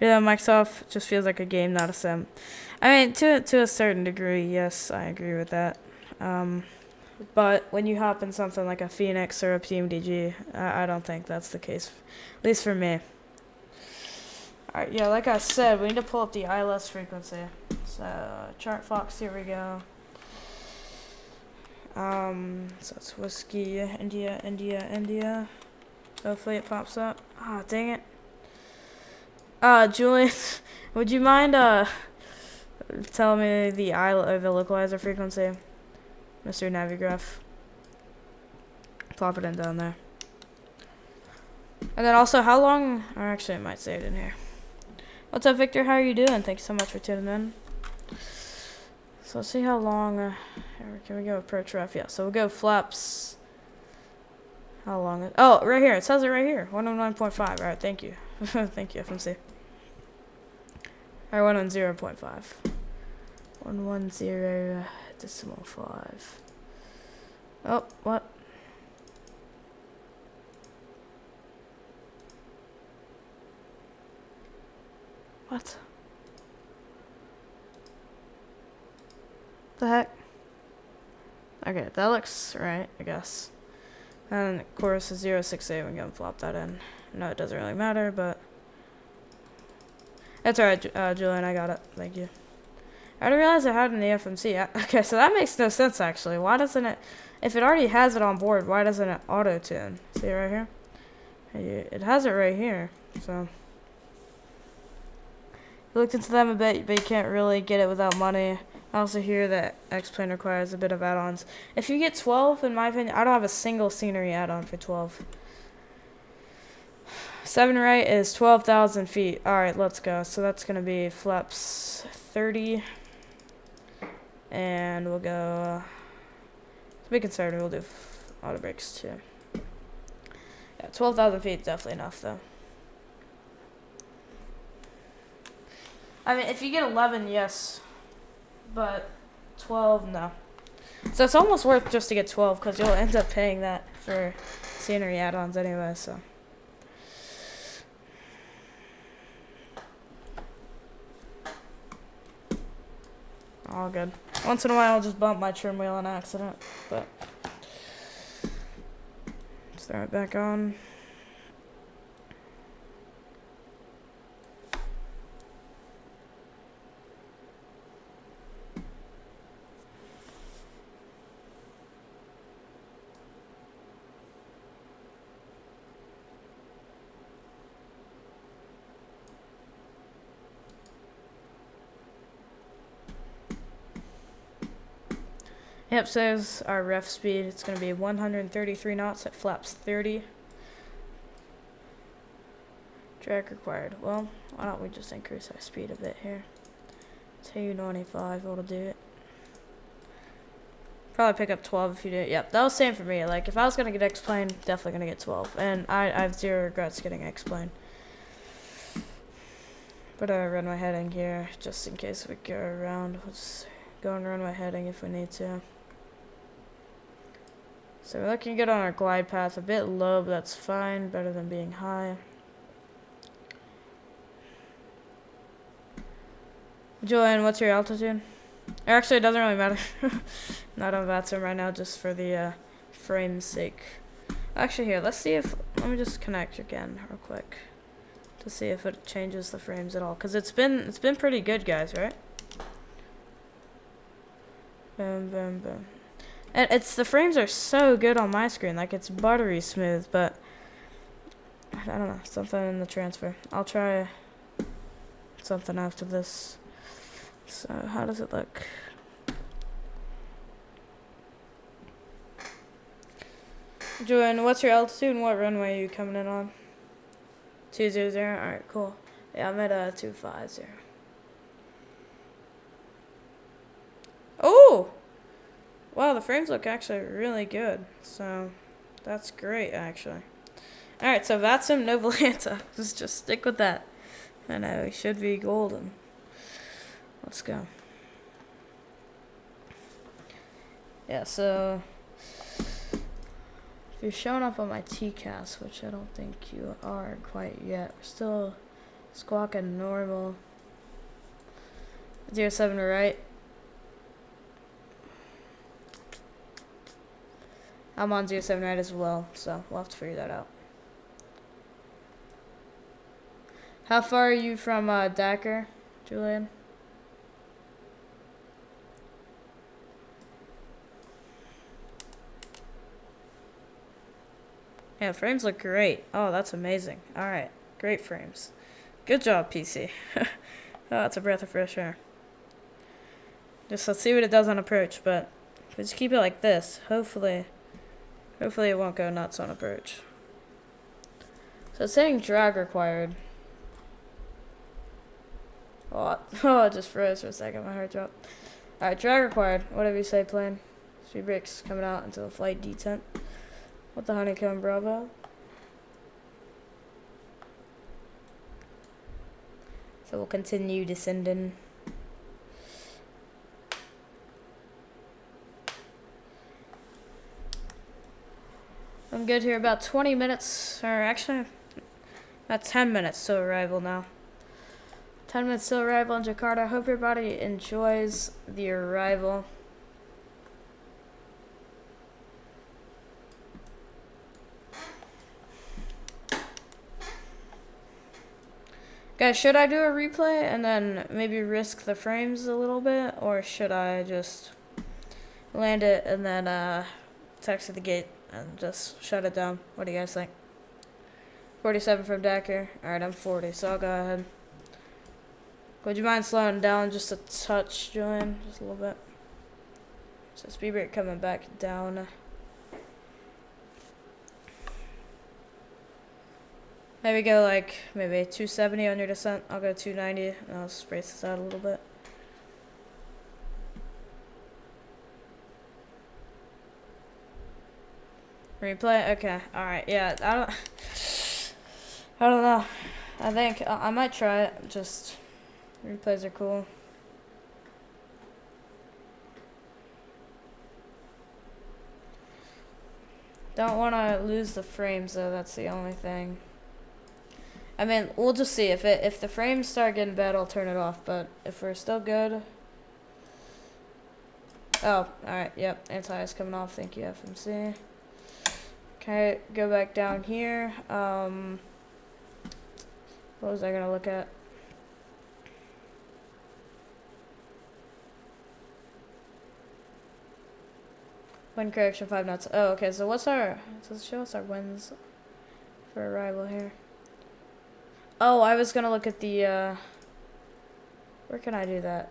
A: You know, Microsoft just feels like a game, not a sim. I mean, to a certain degree, yes, I agree with that. But when you hop in something like a Phoenix or a PMDG, I don't think that's the case, at least for me. Alright, yeah, like I said, we need to pull up the ILS frequency. So, Chart Fox, here we go. So it's Whiskey, India. Hopefully it pops up. Ah, dang it. Julian, would you mind, Tell me the the localizer frequency, Mr. Navigraph. Plop it in down there. And then also, how long? Or actually, I might say it in here. What's up, Victor? How are you doing? Thanks so much for tuning in. So let's see how long. Can we go approach ref? Yeah. So we'll go flaps. How long? Oh, right here. It says it right here. 109.5. All right. Thank you. Thank you, FMC. All right. 110.5. 110.5. Oh, what? What? The heck? Okay, that looks right, I guess. And of course, 068, we're gonna flop that in. No, it doesn't really matter, but that's alright, Julian, I got it. Thank you. I didn't realize I had it in the FMC. Okay, so that makes no sense, actually. Why doesn't it, if it already has it on board, why doesn't it auto-tune? See it right here? It has it right here, so. I looked into them a bit, but you can't really get it without money. I also hear that X-Plane requires a bit of add-ons. If you get 12, in my opinion, I don't have a single scenery add-on for 12. 7 right is 12,000 feet. Alright, let's go. So that's going to be flaps 30. And we'll go, to be conservative, we'll do auto brakes too. Yeah, 12,000 feet is definitely enough though. I mean, if you get 11, yes. But 12, no. So it's almost worth just to get 12 because you'll end up paying that for scenery add-ons anyway, so. All good. Once in a while I'll just bump my trim wheel on accident, but let's throw it back on. Yep, says our ref speed. It's going to be 133 knots at flaps 30. Drag required. Well, why don't we just increase our speed a bit here? 295 will do it. Probably pick up 12 if you do it. Yep, that was the same for me. Like, if I was going to get X-Plane, definitely going to get 12. And I have zero regrets getting X-Plane. But I run my heading here, just in case we go around. Let's go and run my heading if we need to. So we're looking good on our glide path. A bit low, but that's fine. Better than being high. Julian, what's your altitude? Actually, it doesn't really matter. Not on Vatsim right now, just for the frame's sake. Actually, here, let's see if... Let me just connect again real quick. To see if it changes the frames at all. Because it's been pretty good, guys, right? Boom, boom, boom. And the frames are so good on my screen, like it's buttery smooth, but I don't know, something in the transfer. I'll try something after this. So how does it look? Julian, what's your altitude and what runway are you coming in on? 200. Alright, cool. Yeah, I'm at 250. Oh! Wow, the frames look actually really good. So, that's great, actually. Alright, so Vatsim, no Volanta. Just stick with that. I know, we should be golden. Let's go. Yeah, so... If you're showing up on my TCAS, which I don't think you are quite yet. We're still squawking normal. 07 right. I'm on 07 right as well, so we'll have to figure that out. How far are you from Dakar, Julian? Yeah, frames look great. Oh, that's amazing. Alright, great frames. Good job, PC. Oh, that's a breath of fresh air. Just let's see what it does on approach, but if we just keep it like this, hopefully it won't go nuts on approach. So it's saying drag required. Oh, it just froze for a second, my heart dropped. Alright, drag required, whatever you say, plane. Speed brakes coming out into the flight detent with the Honeycomb Bravo. So we'll continue descending. I'm good here, about 20 minutes, or actually about 10 minutes till arrival now. 10 minutes till arrival in Jakarta. I hope everybody enjoys the arrival. Guys, should I do a replay and then maybe risk the frames a little bit? Or should I just land it and then taxi the gate and just shut it down? What do you guys think? 47 from Dakar. Alright, I'm 40, so I'll go ahead. Would you mind slowing down just a touch, Julian? Just a little bit. So speed brake coming back down. Maybe go like maybe 270 on your descent. I'll go 290 and I'll just brace this out a little bit. Replay? Okay. Alright, yeah. I don't know. I think I might try it. Just replays are cool. Don't want to lose the frames though, that's the only thing. I mean, we'll just see. If the frames start getting bad, I'll turn it off. But if we're still good... Oh, alright, yep. Anti-ice coming off. Thank you, FMC. Okay, go back down here. What was I going to look at? Wind correction 5 knots. Oh, okay. So what's our... Does it show us our winds for arrival here? Oh, I was gonna look at the, where can I do that?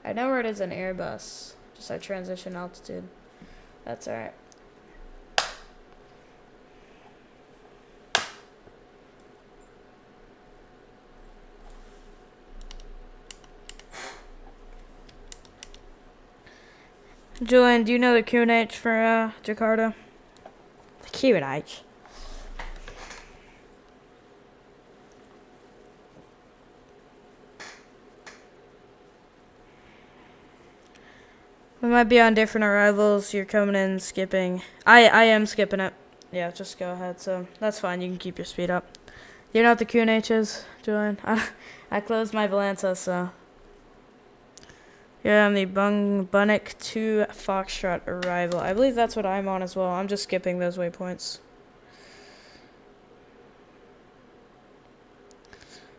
A: I know where it is in Airbus. Just our transition altitude. That's alright. Julian, do you know the QNH for, Jakarta? The QNH? We might be on different arrivals. You're coming in skipping. I am skipping it. Yeah, just go ahead. So that's fine. You can keep your speed up. You know what the QNH is, Julian? I closed my Valenta, so. Yeah, I'm the Bunnik 2 Foxtrot arrival. I believe that's what I'm on as well. I'm just skipping those waypoints.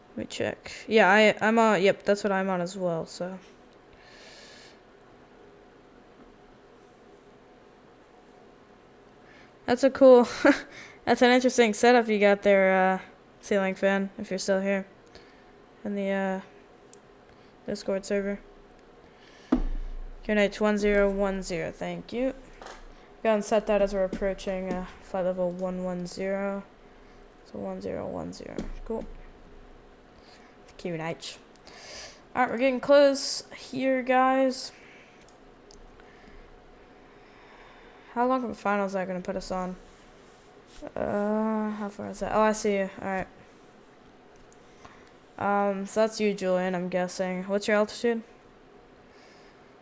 A: Let me check. Yeah, I'm on. Yep, that's what I'm on as well, so. That's a cool, that's an interesting setup you got there, ceiling fan, if you're still here in the, Discord server. QNH 1010, thank you. Go and set that as we're approaching, flight level 110. So 1010, cool. QNH. Alright, we're getting close here, guys. How long of a final is that going to put us on? How far is that? Oh, I see you. Alright. So that's you, Julian, I'm guessing. What's your altitude?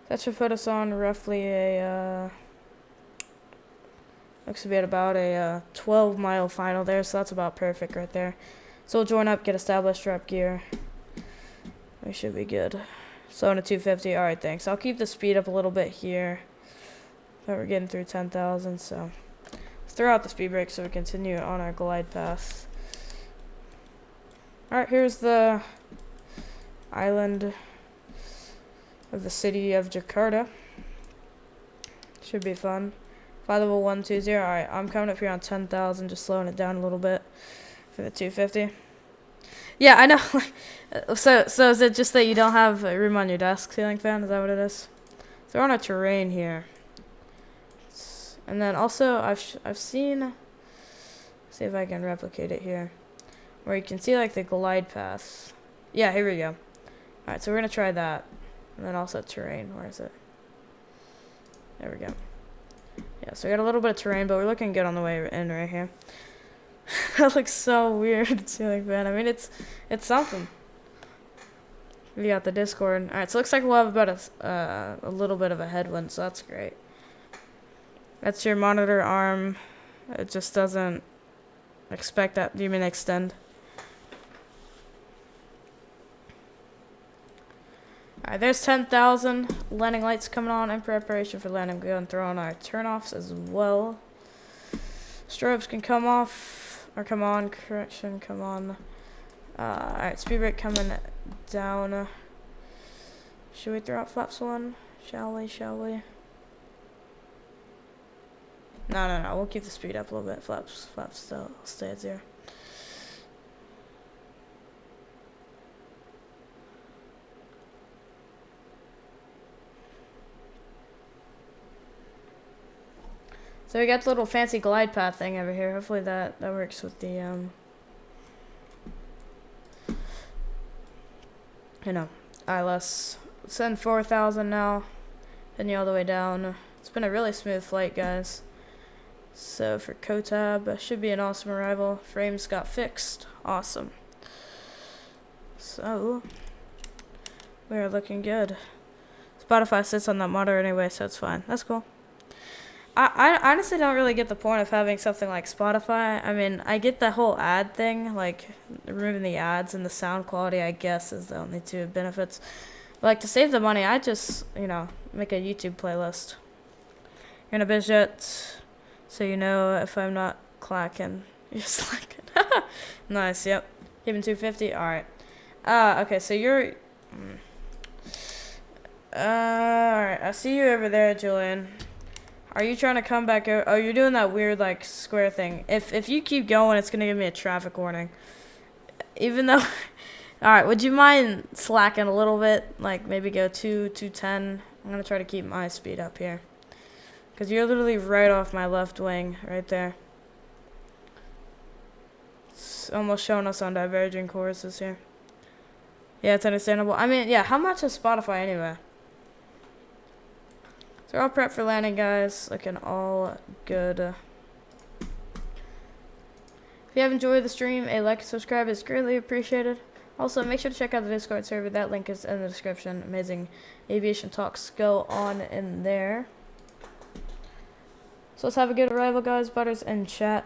A: That should put us on roughly a, looks to be at about a 12-mile final there, so that's about perfect right there. So we'll join up, get established, drop gear. We should be good. So on a 250. Alright, thanks. I'll keep the speed up a little bit here. But we're getting through 10,000, so let's throw out the speed brake so we continue on our glide path. Alright, here's the island of the city of Jakarta. Should be fun. Flight level 120. Alright, I'm coming up here on 10,000, just slowing it down a little bit for the 250. Yeah, I know. So is it just that you don't have a room on your desk ceiling fan? Is that what it is? So we're on a terrain here. And then also I've seen, see if I can replicate it here, where you can see like the glide paths. Yeah, here we go. Alright, so we're gonna try that. And then also terrain. Where is it? There we go. Yeah, so we got a little bit of terrain, but we're looking good on the way in right here. That looks so weird, ceiling fan. I mean, it's something. We got the Discord. Alright, so it looks like we'll have about a little bit of a headwind, so that's great. That's your monitor arm. It just doesn't expect that. Do you mean extend? Alright, there's 10,000 landing lights coming on in preparation for landing. We're going to throw on our turn-offs as well. Strobes can come off, or come on, correction, come on. Alright, speed brake coming down. Should we throw out flaps 1? Shall we? No, we'll keep the speed up a little bit. Flaps still stay at 0. So we got the little fancy glide path thing over here. Hopefully that works with the ILS. Send 4,000 now. Then you all the way down. It's been a really smooth flight, guys. So for COTAB, should be an awesome arrival. Frames got fixed. Awesome. So we are looking good. Spotify sits on that monitor anyway, so it's fine. That's cool. I honestly don't really get the point of having something like Spotify. I mean, I get the whole ad thing, like removing the ads, and the sound quality, I guess, is the only two benefits. But like, to save the money, I just, make a YouTube playlist. You're in a biz jet, so you know if I'm not clacking, you're slacking. Nice, yep. Keeping 250, alright. Okay, so you're... alright, I see you over there, Julian. Are you trying to come back over? Oh, you're doing that weird, like, square thing. If you keep going, it's going to give me a traffic warning. Even though... Alright, would you mind slacking a little bit? Like, maybe go 210. I'm going to try to keep my speed up here. Because you're literally right off my left wing, right there. It's almost showing us on diverging courses here. Yeah, it's understandable. I mean, yeah, how much is Spotify anyway? So we're all prepped for landing, guys. Looking all good. If you have enjoyed the stream, a like and subscribe is greatly appreciated. Also, make sure to check out the Discord server. That link is in the description. Amazing aviation talks go on in there. So let's have a good arrival, guys. Butters in chat.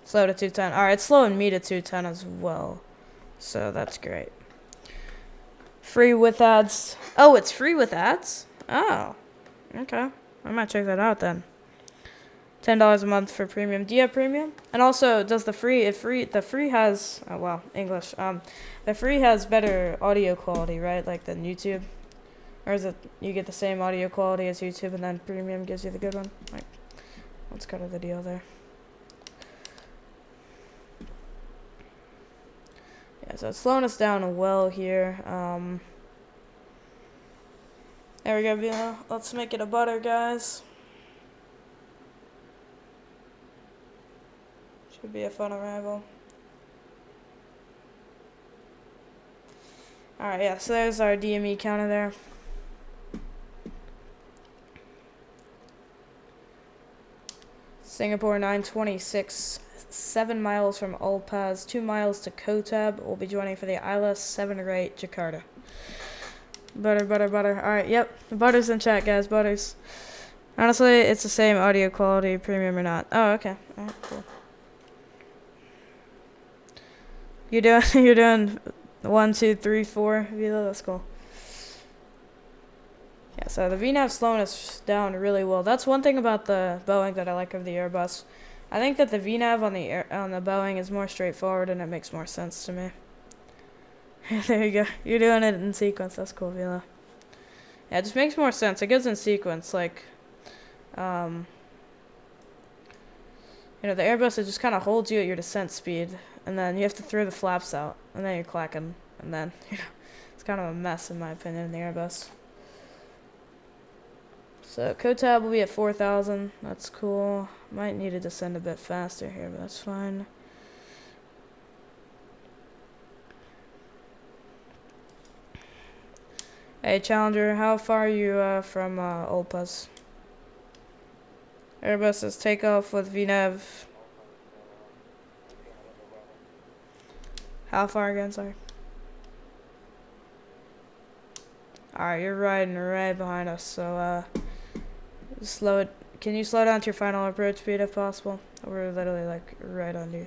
A: Slow to 210. Alright, it's slowing me to 210 as well. So that's great. Free with ads. Oh, it's free with ads? Oh. Okay. I might check that out then. $10 a month for premium. Do you have premium? And also, does the free has, oh wow, English. The free has better audio quality, right? Like than YouTube? Or is it you get the same audio quality as YouTube and then premium gives you the good one? Like, what's kind of the deal there? Yeah, so it's slowing us down well here. There we go, Vila. Let's make it a butter, guys. Should be a fun arrival. Alright, yeah, so there's our DME counter there. Singapore 926. 7 miles from Ulpaz, 2 miles to Kotab. We'll be joining for the ILS 7 or 8 Jakarta. Butter. Alright, yep. Butter's in chat, guys. Butters. Honestly, it's the same audio quality, premium or not. Oh, okay. Alright, cool. You're doing 1, 2, 3, 4, Vila. That's cool. Yeah, so the VNAV's slowing us down really well. That's one thing about the Boeing that I like of the Airbus. I think that the VNAV on the Boeing is more straightforward and it makes more sense to me. There you go. You're doing it in sequence. That's cool, Vila. Yeah, it just makes more sense. It goes in sequence, like, you know, the Airbus, it just kind of holds you at your descent speed, and then you have to throw the flaps out, and then you're clacking, and then, you know, it's kind of a mess, in my opinion, in the Airbus. So, COTAB will be at 4,000. That's cool. Might need to descend a bit faster here, but that's fine. Hey, Challenger, how far are you from Olpas? Airbus is takeoff with VNAV. How far again, sorry? Alright, you're riding right behind us, so slow it. Can you slow down to your final approach speed if possible? We're literally like right on you.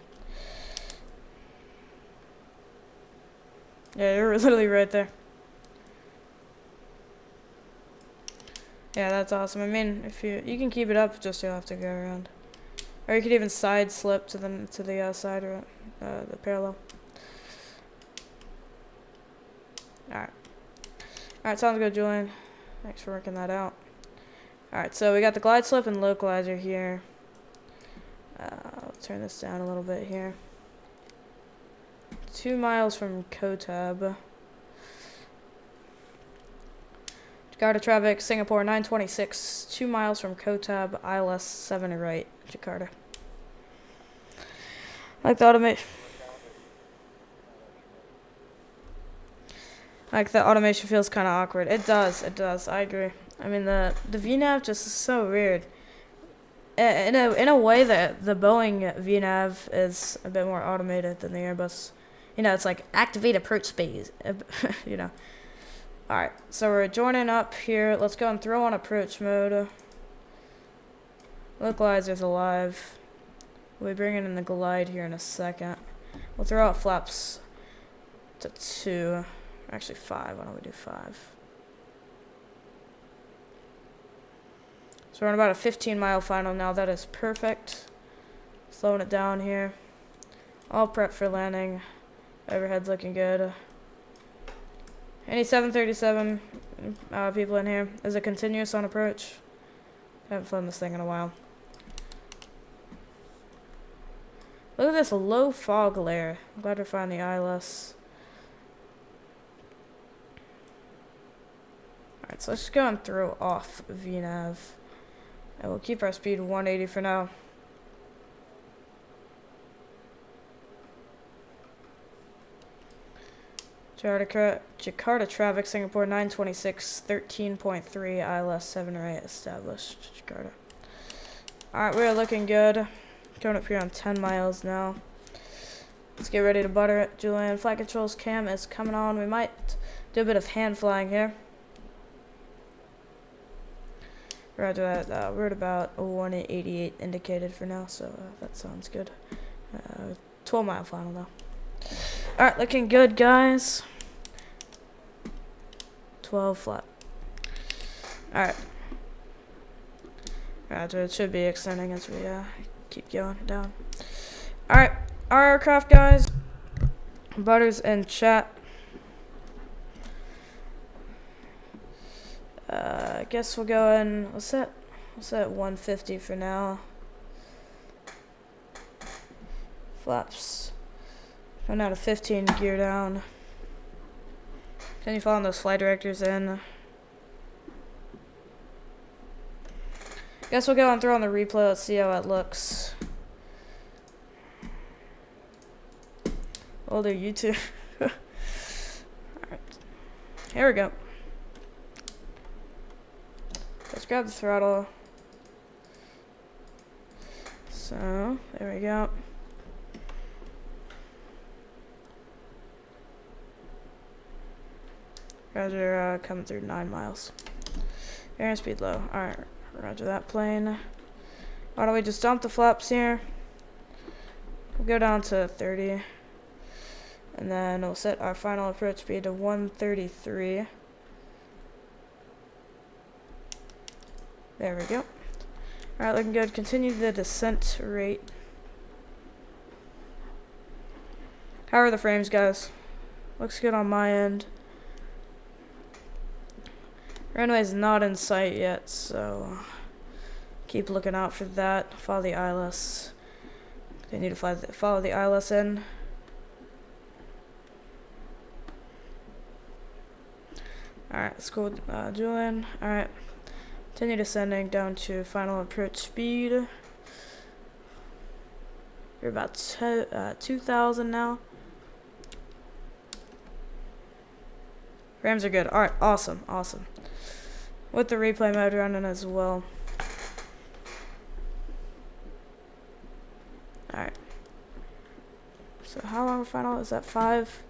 A: Yeah, you're literally right there. Yeah, that's awesome. I mean, if you can keep it up, just you'll have to go around, or you could even side slip to the side or the parallel. All right, sounds good, Julian. Thanks for working that out. All right, so we got the glide slope and localizer here. I'll turn this down a little bit here. 2 miles from COTAB. Jakarta traffic, Singapore 926, 2 miles from COTAB, ILS 7 to right, Jakarta. Like the automation feels kind of awkward. It does, I agree. I mean, the VNAV just is so weird. In a way that the Boeing VNAV is a bit more automated than the Airbus. You know, it's like activate approach speed, you know. Alright, so we're joining up here. Let's go and throw on approach mode. Localizer's alive. We'll be bringing in the glide here in a second. We'll throw out flaps to 2. Actually 5. Why don't we do 5? So we're on about a 15-mile final now. That is perfect. Slowing it down here. All prep for landing. Overhead's looking good. Any 737 people in here? Is it continuous on approach? I haven't flown this thing in a while. Look at this low fog layer. I'm glad to find the ILS. Alright, so let's just go and throw off VNAV. And we'll keep our speed 180 for now. Jakarta traffic, Singapore 926, 13.3, ILS 7 right established, Jakarta. Alright, we're looking good. Going up here on 10 miles now. Let's get ready to butter it. Julian, flight controls cam is coming on. We might do a bit of hand flying here. Roger that. We're at about 188 indicated for now, so that sounds good. 12-mile final now. Alright, looking good, guys. 12 flat. Alright. Roger, it should be extending as we keep going down. Alright, our aircraft, guys. Butters in chat. I guess we'll go in. We'll set 150 for now. Flaps. Going down to 15, gear down. Can you follow those flight directors in? Guess we'll go and throw on the replay. Let's see how it looks. We'll do YouTube. Alright. Here we go. Let's grab the throttle. So, there we go. Roger, coming through 9 miles. Airspeed low. Alright, roger that plane. Why don't we just dump the flaps here? We'll go down to 30. And then we'll set our final approach speed to 133. There we go. Alright, looking good. Continue the descent rate. How are the frames, guys? Looks good on my end. Runway's not in sight yet, so keep looking out for that. Follow the ILS. They need to follow the ILS in. Alright, let's go with Julian. Alright. Continue descending down to final approach speed. You're about 2,000 now. Rams are good. Alright, awesome, awesome. With the replay mode running as well. Alright. So how long final? Is that 5?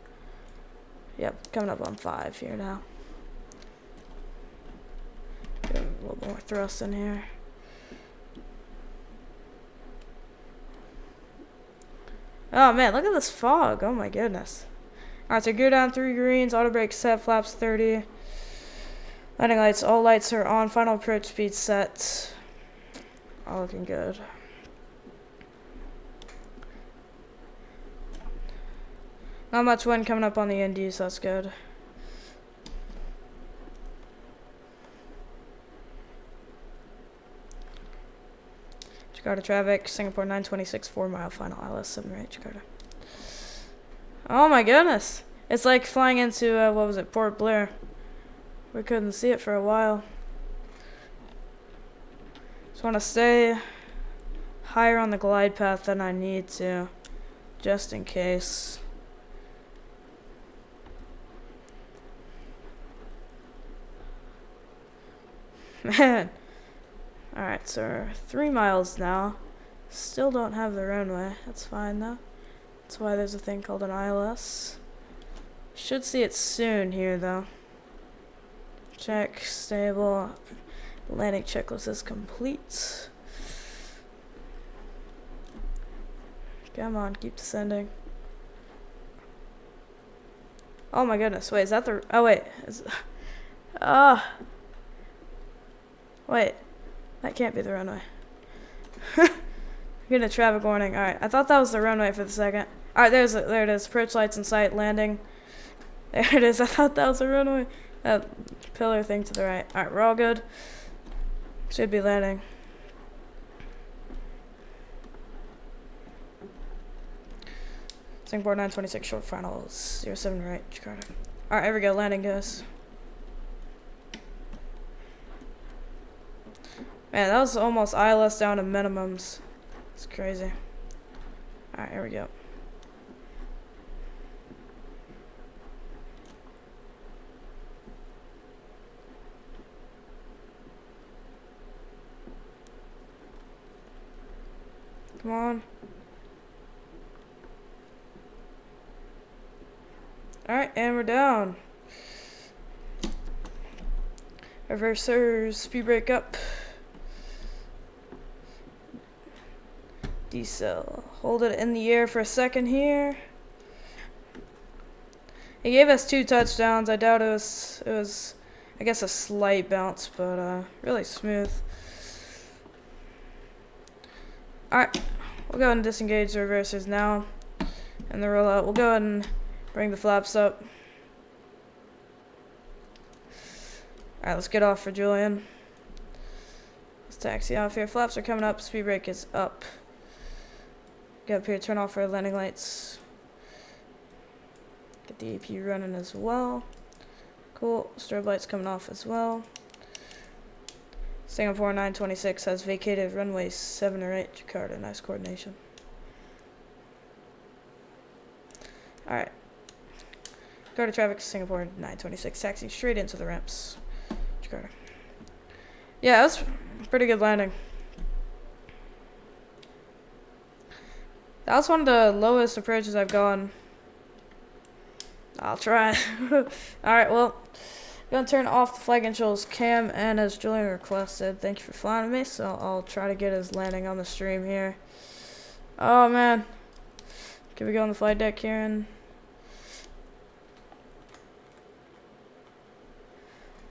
A: Yep, coming up on 5 here now. Get a little more thrust in here. Oh man, look at this fog. Oh my goodness. Alright, so gear down 3 greens, auto brake set, flaps 30. Landing lights, all lights are on, final approach speed set. All looking good. Not much wind coming up on the ND, so that's good. Jakarta traffic, Singapore 926, 4 mile final ILS 78 Jakarta. Oh my goodness. It's like flying into, what was it, Port Blair. We couldn't see it for a while. Just want to stay higher on the glide path than I need to, just in case. Man. Alright, so we're 3 miles now. Still don't have the runway. That's fine though. That's why there's a thing called an ILS. Should see it soon here though. Check, stable. Landing checklist is complete. Come on, keep descending. Oh my goodness, wait, is that the... Oh wait. Wait. That can't be the runway. Getting a traffic warning. Alright, I thought that was the runway for the second. Alright, there it is. Approach lights in sight, landing. There it is. I thought that was the runway. That pillar thing to the right. Alright, we're all good. Should be landing. Singapore 926 short finals. 07 right, Jakarta. Alright, here we go. Landing, guys. Man, that was almost ILS down to minimums. It's crazy. Alright, here we go. Come on. Alright, and we're down. Reversers, speed brake up. Decel. Hold it in the air for a second here. He gave us 2 touchdowns. I doubt it was I guess a slight bounce, but really smooth. Alright, we'll go ahead and disengage the reversers now. And the rollout. We'll go ahead and bring the flaps up. Alright, let's get off for Julian. Let's taxi off here. Flaps are coming up. Speed brake is up. Get up here, turn off our landing lights. Get the AP running as well. Cool. Strobe lights coming off as well. Singapore 926 has vacated runway 7 or 8 Jakarta. Nice coordination. Alright. Jakarta traffic, Singapore 926. Taxiing straight into the ramps. Jakarta. Yeah, that was a pretty good landing. That was one of the lowest approaches I've gone. I'll try. Alright, well, I'm going to turn off the flight controls cam, and as Julian requested, thank you for flying with me, so I'll try to get his landing on the stream here. Oh, man. Can we go on the flight deck here? And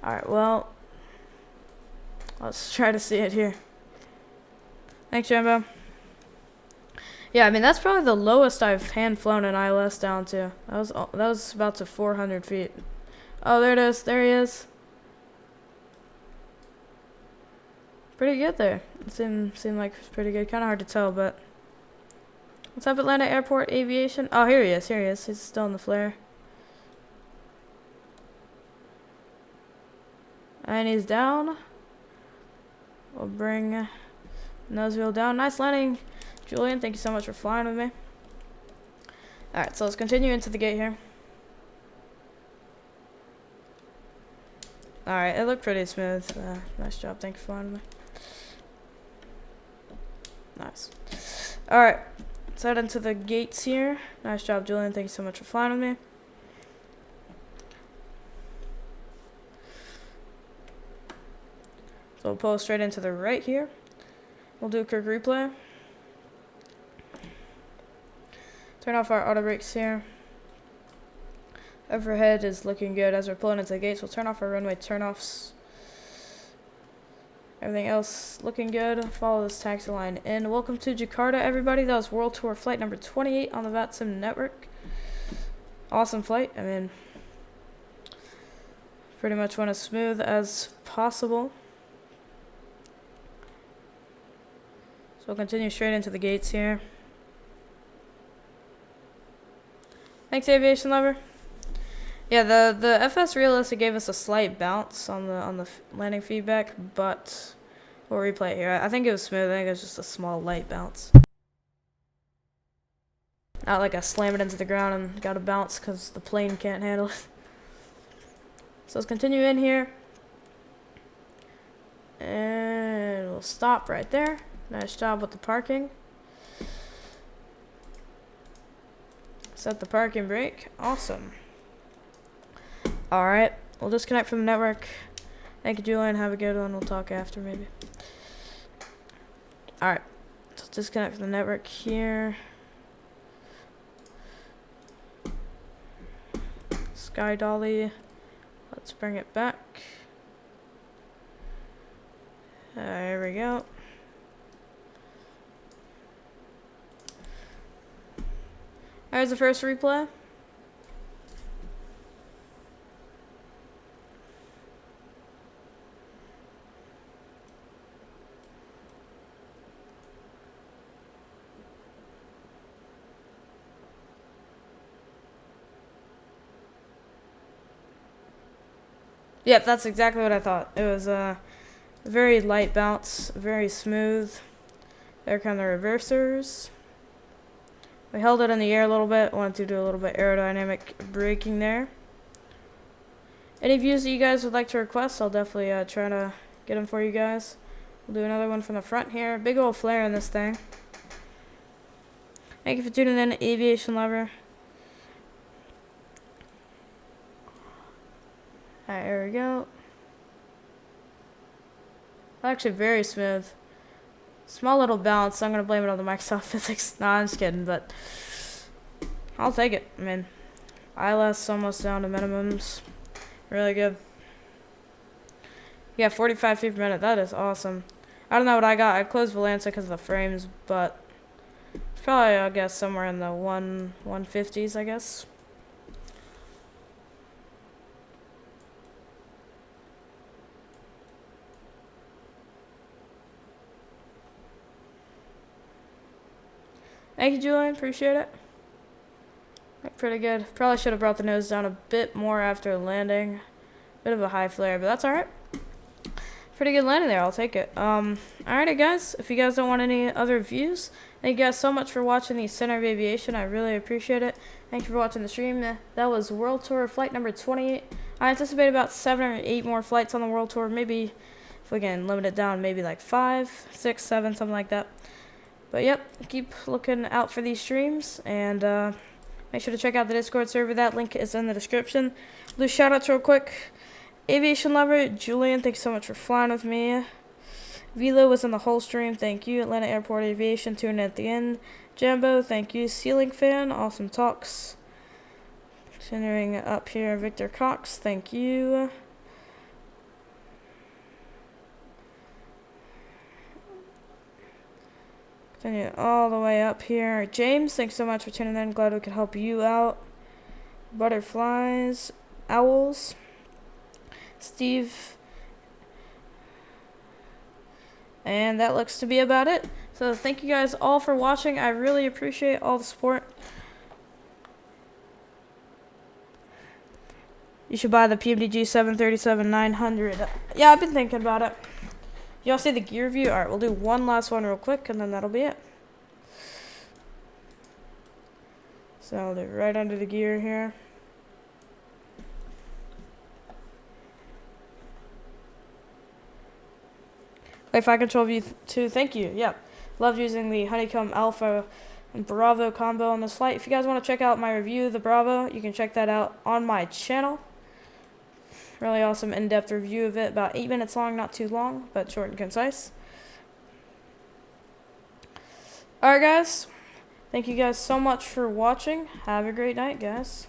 A: alright, well, let's try to see it here. Thanks, Jumbo. Yeah, I mean, that's probably the lowest I've hand-flown an ILS down to. That was about to 400 feet. Oh, there it is. There he is. Pretty good there. It seemed like it was pretty good. Kind of hard to tell, but what's up, Atlanta Airport Aviation? Oh, here he is. Here he is. He's still in the flare. And he's down. We'll bring nose wheel down. Nice landing, Julian. Thank you so much for flying with me. Alright, so let's continue into the gate here. Alright, it looked pretty smooth. Nice job. Thank you for flying with me. Nice. Alright, let's head into the gates here. Nice job, Julian. Thank you so much for flying with me. So we'll pull straight into the right here. We'll do a quick replay. Turn off our auto brakes here. Overhead is looking good as we're pulling into the gates. We'll turn off our runway turnoffs. Everything else looking good. Follow this taxi line in. Welcome to Jakarta, everybody. That was World Tour flight number 28 on the Vatsim network. Awesome flight. I mean, pretty much went as smooth as possible. So we'll continue straight into the gates here. Thanks, Aviation Lover. Yeah, the FS realistic gave us a slight bounce on the landing feedback, but we'll replay it here. I think it was smooth. I think it was just a small light bounce. Not like I slammed it into the ground and got a bounce because the plane can't handle it. So let's continue in here. And we'll stop right there. Nice job with the parking. Set the parking brake. Awesome. Alright, we'll disconnect from the network. Thank you, Julian. Have a good one. We'll talk after, maybe. Alright, so disconnect from the network here. Sky dolly. Let's bring it back. There we go. There's the first replay. Yep, that's exactly what I thought. It was a very light bounce, very smooth. There come the reversers. We held it in the air a little bit. Wanted to do a little bit aerodynamic braking there. Any views that you guys would like to request, I'll definitely try to get them for you guys. We'll do another one from the front here. Big old flare in this thing. Thank you for tuning in, Aviation Lover. Alright, here we go. Actually, very smooth. Small little bounce. I'm going to blame it on the Microsoft physics. No, I'm just kidding, but I'll take it. I mean, ILS almost down to minimums. Really good. Yeah, 45 feet per minute. That is awesome. I don't know what I got. I closed Valenza because of the frames, but it's probably, I guess, somewhere in the 150s, I guess. Thank you, Julian. Appreciate it. Pretty good. Probably should have brought the nose down a bit more after landing. Bit of a high flare, but that's alright. Pretty good landing there. I'll take it. Alrighty, guys. If you guys don't want any other views, thank you guys so much for watching the Center of Aviation. I really appreciate it. Thank you for watching the stream. That was World Tour flight number 28. I anticipate about 7 or 8 more flights on the World Tour. Maybe, if we can limit it down, maybe like 5, 6, 7, something like that. But yep, keep looking out for these streams, and make sure to check out the Discord server. That link is in the description. Do shout outs real quick. Aviation Lover, Julian, thanks so much for flying with me. Velo was in the whole stream, thank you. Atlanta Airport Aviation, tuned in at the end. Jambo, thank you. Ceiling Fan, awesome talks. Continuing up here, Victor Cox, thank you. Continue all the way up here. James, thanks so much for tuning in. Glad we could help you out. Butterflies, owls. Steve And that looks to be about it. So thank you guys all for watching. I really appreciate all the support. You should buy the PMDG 737-900. Yeah, I've been thinking about it. Y'all see the gear view? Alright, we'll do one last one real quick, and then that'll be it. So I'll do it right under the gear here. Wi-Fi control view 2, thank you. Yep. Love using the Honeycomb Alpha and Bravo combo on this flight. If you guys want to check out my review of the Bravo, you can check that out on my channel. Really awesome in-depth review of it, about 8 minutes long, not too long, but short and concise. Alright guys, thank you guys so much for watching. Have a great night, guys.